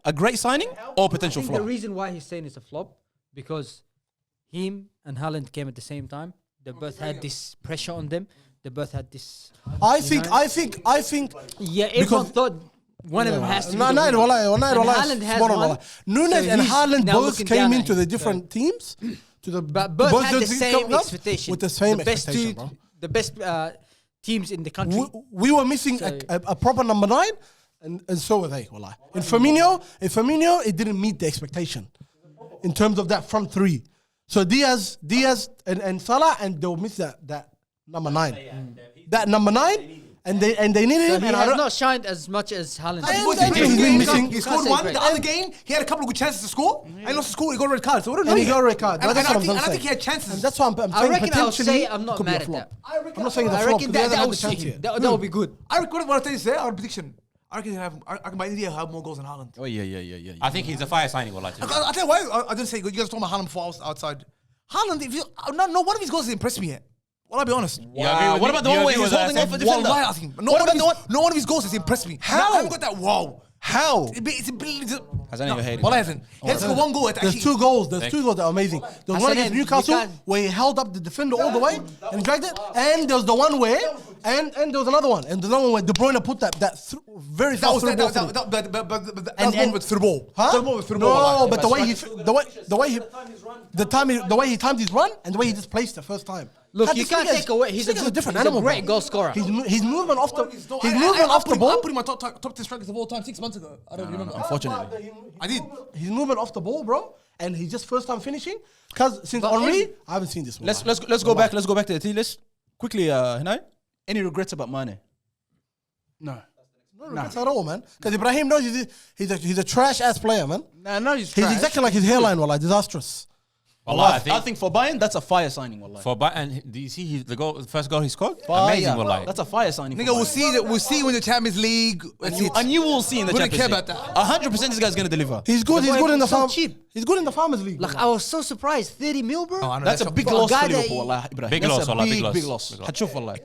a great signing or potential I think the flop. reason why he's saying it's a flop because him and Haaland came at the same time. They both had this pressure on them. They both had this. I think. Yeah, everyone thought one of them has to. be No, the no, winner. wallah, And wallah, Haaland has spot on, one, wallah. Nunez so and he's Haaland now both looking came down at into him. the different teams, to the But both had the those teams same coming up expectation. with the same best expectation, bro. the best teams in the country. We were missing a proper number 9, and so were they. Wallah. In Firmino, it didn't meet the expectation in terms of that front three. So Diaz, and Salah, and they'll miss that number 9. That number 9, and they needed him. He And I has don't. not shined as much as Haaland. He's been missing. He scored one. The other game, he had a couple of good chances to score. And he lost the score. He got a red card. So we don't know. And he yet. got a red card. And That's what I'm I saying. think he had chances. And that's why I'm I saying reckon I'll potentially say I'm not could be mad a at flop. that. I'm not saying it's a I flop. reckon because he that hasn't had will the chance see. yet. That will be good. I reckon what I tell you today, our prediction. I reckon I can by India have more goals than Haaland. Oh yeah. I think he's a fire signing, wallahi. I'll tell you why I didn't say good. You guys talking about Haaland before I was outside. Haaland, if you no one of his goals has impressed me yet. Well, I'll be honest. What about the one where he was holding off a defender? Wallahi, I think no one of his goals has impressed me. How? I haven't got that wow. How? It's Has anyone hated Well, I him? haven't. He had to score one goal. There's 2 goals. There's 2 goals that are amazing. There was one against you Newcastle can't- where he held up the defender all the way and dragged it. And there was the one where, and there was another one. And the other one where De Bruyne put that very That was fast that. through ball. That was more with through the ball. Huh? That was more with through the ball. No, but the way he timed his run and the way he just placed it first time. Look, God, you this can't nigga's- take away. this He's a nigga's good, different he's animal, a great bro. goal scorer. His movement off the I put him in my top 10 strikers of all time 6 months ago. I don't remember. Unfortunately. I did. His movement off the ball, bro, and he's just first time finishing. Cause since Henri, I haven't seen this one. Let's go back. Let's go back to the T list quickly. Hinay, any regrets about Mane? No. That's not all, man. Because Ibrahim knows he's a trash ass player, man. No, he's He's trash. exactly like his hairline, wallah, disastrous. Wallah, I think for Bayern, that's a fire signing, wallah. for and do you see the first goal he scored? Fire. Amazing, wallah. That's a fire signing. Nigga, we'll see that. We'll see when the Champions League. And you will see in the We don't Champions care League. about 100% this guy's gonna deliver. He's good. He's good in the so farm. cheap. He's good in the Farmers League. Like, I was so surprised. 30 mil, bro. That's a big For a loss guy for that Liverpool, wallah, Ibrahim. Big That's loss, a wallah, big, big big loss. loss. Hatshuf, wallah.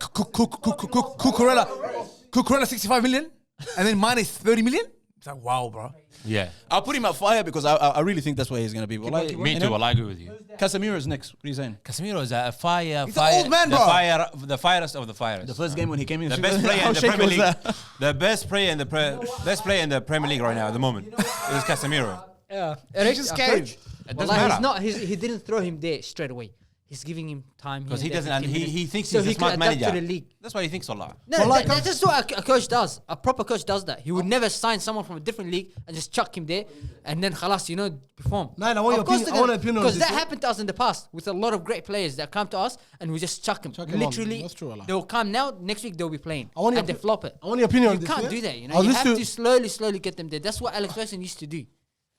Cucurella 65 million, and then Mane is 30 million. It's like wow, bro. Yeah. I'll put him at fire because I really think that's where he's gonna be. Wallah, Me too, wallah, I agree with you. Casemiro is next. What are you saying? Casemiro is a fire. He's an old man, the bro. the firest of the firest. The first game when he came in, The best player how in the shaky Premier was League. that? The best player in the best player in the Premier League right now at the moment is Casemiro. Yeah. just scared. It doesn't Wallahi, matter. he didn't throw him there straight away. He's giving him time. Because here he and doesn't, there, and 15 he minutes. thinks So he's he a smart can adapt manager. to the league. That's what he thinks a lot. No, Well, like, that's just what a coach does. A proper coach does that. He would never sign someone from a different league and just chuck him there and then khalas, perform. Nah, I want your opinion- I want an opinion on Because this, that yeah? happened to us in the past with a lot of great players that come to us and we just chuck them. Chuck 'em on. Literally, That's true, Allah. they'll come now, next week they'll be playing. I want your And they opi- flop it. I want your opinion You on this, can't yeah? do that, I was You have listening- to slowly get them there. That's what Alex Ferguson used to do.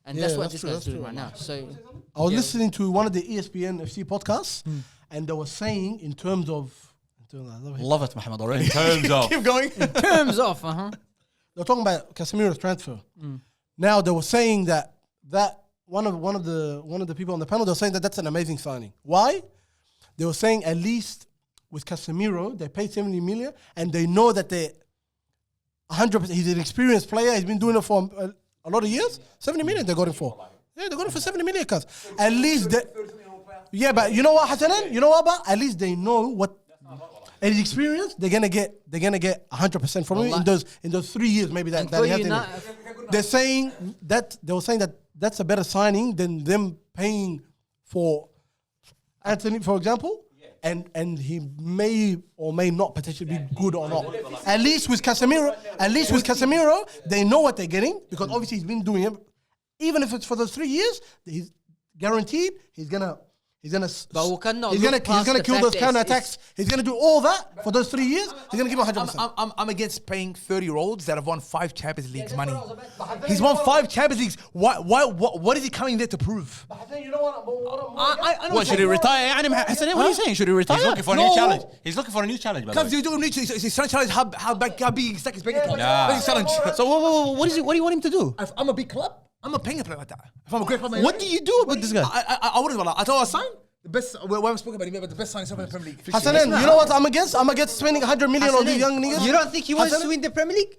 And Yeah, that's what that's this true, guy's that's doing true, right now. So, I was listening to one of the ESPN FC podcasts, and they were saying in terms of. Love it, Mohammed, already. Terms of. Keep going. terms off, They're talking about Casemiro's transfer. Now they were saying that one of the people on the panel, they were saying that that's an amazing signing. Why? They were saying at least with Casemiro they paid 70 million and they know that they 100%. He's an experienced player. He's been doing it for a lot of years. 70 million they got him for. Yeah, they got him for 70 million. Cause at least they. Yeah, but you know what, Hassanan? You know what? But at least they know what. And his experience, they're gonna get 100% from him in those 3 years maybe that for he has you in not- it. They're saying that they were saying that that's a better signing than them paying for Antony, for example. And he may or may not potentially be good or not. At least with Casemiro, they know what they're getting because obviously he's been doing it. Even if it's for those 3 years, he's guaranteed he's gonna But we cannot he's look gonna past kill the those fact that counter it's- attacks. He's gonna do all that for those 3 years. He's gonna give him 100%. I'm against paying 30-year-olds that have won 5 Champions Leagues money. He's won 5 Champions Leagues. What is he coming there to prove? What, should he retire? Hassan, what are you saying? Should he retire? He's looking for a new challenge. He's looking for a new challenge, by the Because way. you do need to. He's trying to challenge how big his second bank account. Nah. That's his challenge. So what do you want him to do? If I'm a big club, I'm not paying a player like that. If I'm a great club, What do you do about this guy? I wouldn't. I thought I signed the best. We haven't spoken about him yet, but the best signing in the Premier League. Hassanan, you know what I'm against? I'm against spending 100 million on these young niggas. You don't think he wants Hassanan? to win the Premier League?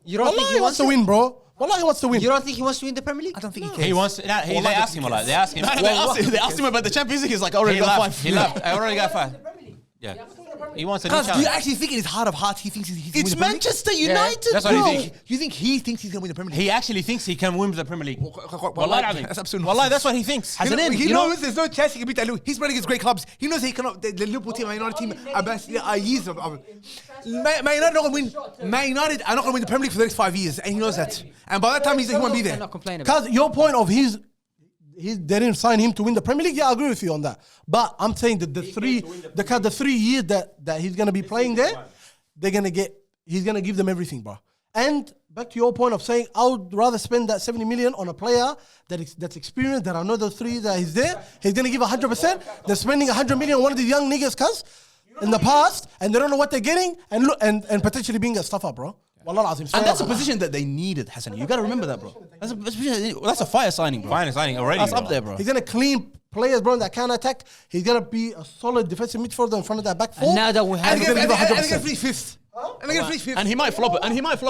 You don't think Wallahi he wants to win, bro. Wallahi wants to win. You don't think he wants to win the Premier League? I don't think he cares. He wants to. They ask him a lot. They ask him. They asked him about the Champions League. He's like, I already He got left. 5. He left. I already got 5. Yeah. He wants a new Cuz, do you challenge. actually think in his heart of hearts he thinks he's It's gonna win the Premier League? Manchester United, That's what he bro. thinks. You think he thinks he's gonna win the Premier League? He actually thinks he can win the Premier League. Wallahi, that's absolutely Wallahi, nonsense. that's what he thinks. He knows there's no chance he can beat that. He's playing against great clubs. He knows he cannot. The Liverpool team, Man United team, are years of. Man United not gonna win. Man United are not gonna win the Premier League for the next 5 years, and he knows that. And by that time, he won't be there. Cannot complain about. Because your point of they didn't sign him to win the Premier League. Yeah, I agree with you on that. But I'm saying that the 3 years that he's gonna be playing there, he's gonna give them everything, bro. And back to your point of saying I would rather spend that 70 million on a player that's experienced, that I know those 3 that he's there. He's gonna give 100%. They're spending 100 million on one of the young niggas, cuz in the past, and they don't know what they're getting, and potentially being a stuffer, bro. Wallah azim. And that's a position that they needed, Hassan. You got to remember that, bro. That's a fire signing, bro. Fine signing already. That's up there, bro. He's gonna clean players, bro, that can attack. He's gonna be a solid defensive midfielder in front of that back four. And now that we have, And he's gonna give they're 100%. gonna finish 5th. And they're gonna finish 5th. And he might flop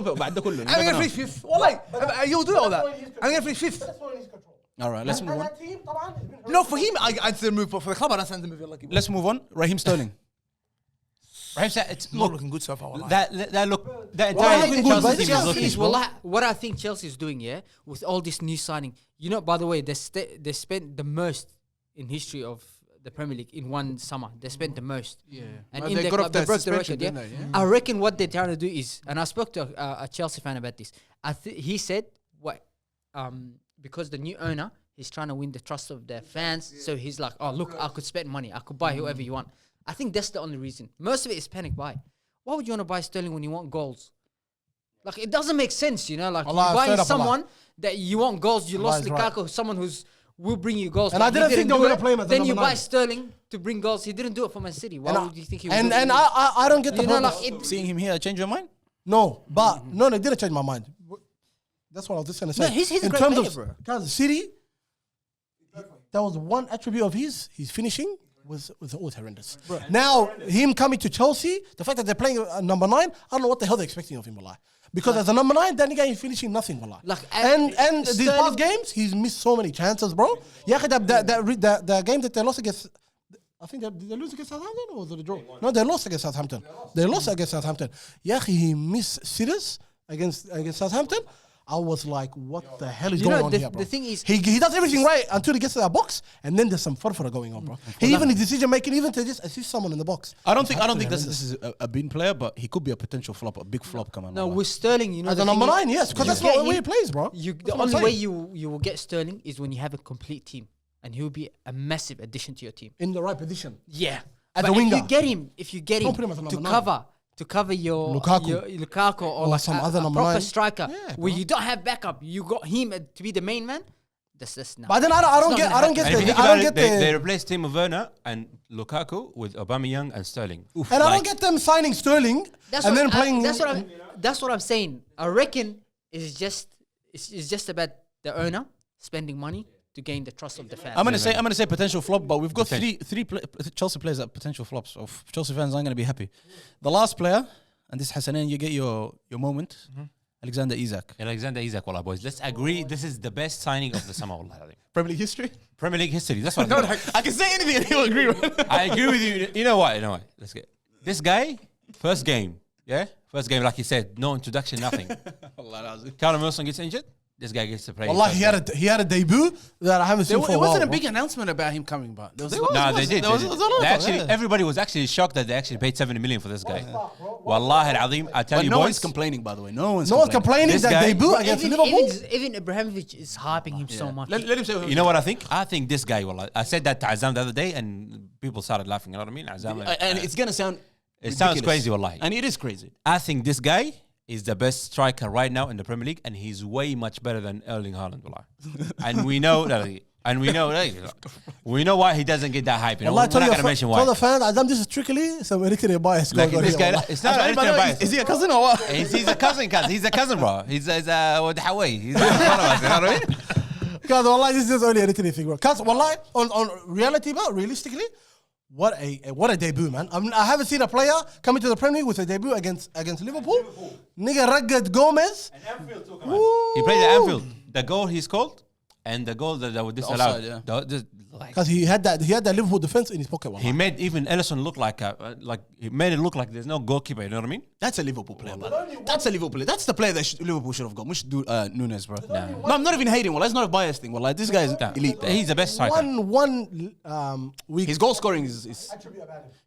it. بعد ده كله. You And never they're know. gonna finish 5th. Wallahi, you'll do all that. And they're gonna finish 5th. All right, let's move on. No, for him, I'd say move. For the club, I don't send the move. Like, Let's move on. Raheem Sterling. Raheem said it's not looking good so far. Wallahi. that look that Well, entire looking good, Chelsea but team is Chelsea looking. is what I think Chelsea is doing, yeah, with all this new signing. You know, by the way, they spent the most in history of the Premier League in one summer. They spent the most. Yeah. And Well, in they the got club, off they that broke the suspension, record, yeah? didn't they? Yeah. I reckon what they're trying to do is, and I spoke to a Chelsea fan about this. He said because the new owner, he's trying to win the trust of their fans. So he's like, oh, look, I could spend money. I could buy whoever you want. I think that's the only reason. Most of it is panic buy. Why would you want to buy Sterling when you want goals? Like, it doesn't make sense, you know? Like, Allah, you're buying straight up someone that you want goals. You Allah lost is right. Lukaku, someone who's we'll bring you goals. And but I didn't he think they were do gonna it. play him as a Then you number buy 9. Sterling to bring goals. He didn't do it for Man City. Why would you think he would? And do it? I don't get the You know, purpose. like it, Seeing him here, change your mind? No, but no, it didn't change my mind. That's what I was just gonna say. No, he's a in great terms player, of bro. Kansas City, that was one attribute of his finishing was always horrendous. Now him coming to Chelsea, the fact that they're playing number 9, I don't know what the hell they're expecting of him, wallah. Because as a number 9, that nigga ain't finishing nothing, wallah. Like, and these Sterling- past games, he's missed so many chances, bro. Yeah, the game that they lost against. I think did they lose against Southampton or was it a draw? No, they lost against Southampton. They lost against Southampton. Yeah, he missed sitters against Southampton. I was like, what the hell is You know, going on the- here, bro? the thing is- he does everything right until he gets to that box, and then there's some furfura going on, bro. He even his decision making, even to just assist someone in the box. I don't think this is a bin player, but he could be a potential flop, a big flop coming. no, with Sterling, you know, As the a number thing is, 9, yes, because you that's get not the way him- he plays, bro. The That's what I'm only way saying. you will get Sterling is when you have a complete team, and he'll be a massive addition to your team. In the right position. Yeah, As but a winger. if you get him Don't put him as a to number 9. cover your Lukaku. your Lukaku or like some a, other a number proper 9. striker Yeah, where bro. you don't have backup, you got him to be the main man. That's not. But then I don't get And if you think I about don't it, get they the replaced Timo Werner and Lukaku with Aubameyang and Sterling. Oof, and I like- don't get them signing Sterling That's and what then playing. That's what I'm saying. I reckon it's just about the owner spending money to gain the trust of the fans. I'm gonna say potential flop, but we've got three Chelsea players that are potential flops. So Chelsea fans aren't gonna be happy. The last player, and this Hassanin, you get your moment. Alexander Isak, wallah, boys. Let's agree this is the best signing of the summer, wallah. Premier League history. Premier League history. That's what I can say anything and he'll agree with it. I agree with you. You know what? Let's get this guy. First game, like you said, no introduction, nothing. Callum Wilson gets injured. This guy gets to play. Wallah, he had a debut that I haven't seen for a It while. wasn't a bro. big announcement about him coming back. No, they did. There was a lot of talk, yeah. Everybody was actually shocked that they actually paid 70 million for this guy. Wallahi al-azim, I tell But you, no boys. one's complaining, by the way. No one's complaining This that guy- debut against Liverpool. Even Ibrahimovic is hyping him so much. Let him say. You know what I think? I think this guy, wallah. I said that to Azam the other day, and people started laughing. You know what I mean? Azam, And it's gonna sound. it sounds ridiculous. crazy, wallahi. And it is crazy. I think this guy is the best striker right now in the Premier League, and he's way much better than Erling Haaland, wallah. And we know that. And we know why he doesn't get that hype. You know, Wallah, we're not gonna mention tell why. the fans, Adam, this is strictly some Eritrean bias. Like going on this here, guy, wallah. it's not Eritrean bias. Is he a cousin or what? He's a cousin, He's a cousin, bro. He's Hawaii. He's one of us. You know what I mean? Because wallah, this is only Eritrean thing, bro. Because wallah, on reality, bro, realistically, what a debut, man. I haven't seen a player coming to the Premier League with a debut against Liverpool. Nigga Ragad Gomez. He played at Anfield. The goal he scored and the goal that was disallowed. Offside, yeah. Because he had that Liverpool defense in his pocket. Wallah. He made even Ellison look like he made it look like there's no goalkeeper. You know what I mean? That's a Liverpool player, man. That's a Liverpool player. That's the player that Liverpool should have got. We should do Nunez, bro. No, I'm not even hating. Well, that's not a bias thing. Well, like, this guy is elite. Bro. He's the best striker. One week. His goal scoring is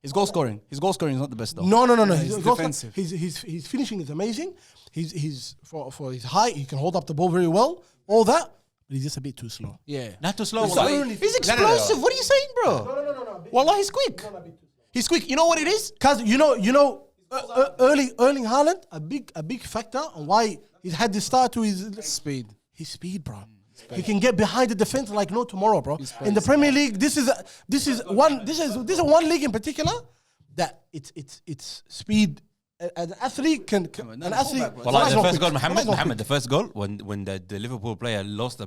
his goal scoring. His goal scoring is not the best though. No. He's defensive. His finishing is amazing. He's for his height, he can hold up the ball very well. All that, but he's just a bit too slow. Yeah, Not too slow. He's wallah. explosive. What are you saying, bro? No. Wallah, he's quick. He's quick. You know what it is? Cause you know, Erling Haaland, a big factor on why he's had the start to his Speed. His speed, bro. He can get behind the defense like no tomorrow, bro. In the Premier League, this is one league in particular that it's speed. An athlete can an athlete. Well, like the Someone's first goal, quick. Mohamed, Someone's the first goal when the Liverpool player lost the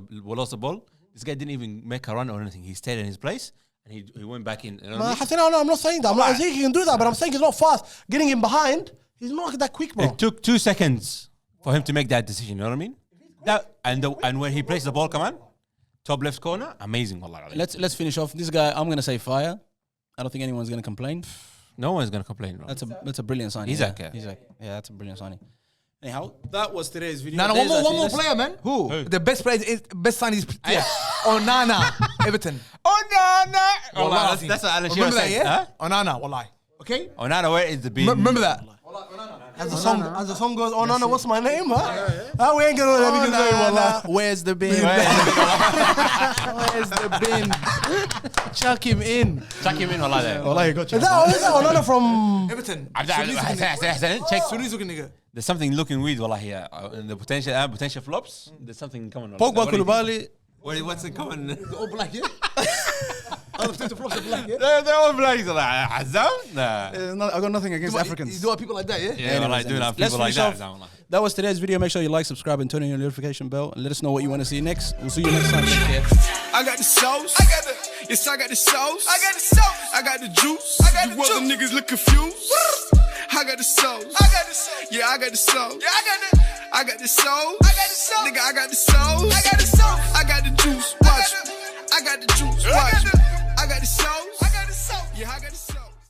ball, this guy didn't even make a run or anything. He stayed in his place and he went back in. You know what I mean? Hassan, no, I'm not saying that. I'm not saying he can do that, but I'm saying he's not fast. Getting him behind, he's not that quick, bro. It took 2 seconds for him to make that decision. You know what I mean? And when he plays the ball, come on, top left corner, amazing. Wallah. Let's finish off. This guy, I'm gonna say fire. I don't think anyone's gonna complain. No one's gonna complain, bro. That's a brilliant signing. Isaac, yeah. Yeah, that's a brilliant signing. Anyhow, that was today's video. No, one more player, man. Who? The best player, best sign is Onana, Everton. Onana. Wallah, That's what Alan Shearer remember that, said. yeah? Huh? Onana, wallahi. Okay? Onana, where is the bean? Remember that? As the song goes, oh no, what's my name? Huh? We ain't gonna let me say, wallah. Where's the bin? Where's the bin? Chuck him in. Chuck him in, wallah. There. Wallahi, got Is that Onana from? Everton. Check. Sunnis looking nigga. There's something looking weird, wallah, here. In the potential flops, there's something coming on. Pogba, Koulibaly. What's in common? They're all black, yeah? All the potato flops are black, yeah? They're all black. He's like, Azam? Nah. I got nothing against Africans. You do have people like that, yeah? Yeah, well, I do have Let's people like finish that. off. That was today's video. Make sure you like, subscribe, and turn on your notification bell. And let us know what you want to see next. We'll see you next time. Take care. I got the sauce. I got the. Yes, I got the sauce. I got the sauce. I got the juice. I got the juice. You other niggas look confused. I got the sauce. I got the sauce. Yeah, I got the sauce. Yeah, I got the sauce. I got the sauce. Nigga, I got the sauce. I got the sauce. I got the juice. Watch. I got the juice. Watch. I got the sauce. I got the sauce. Yeah, I got the sauce.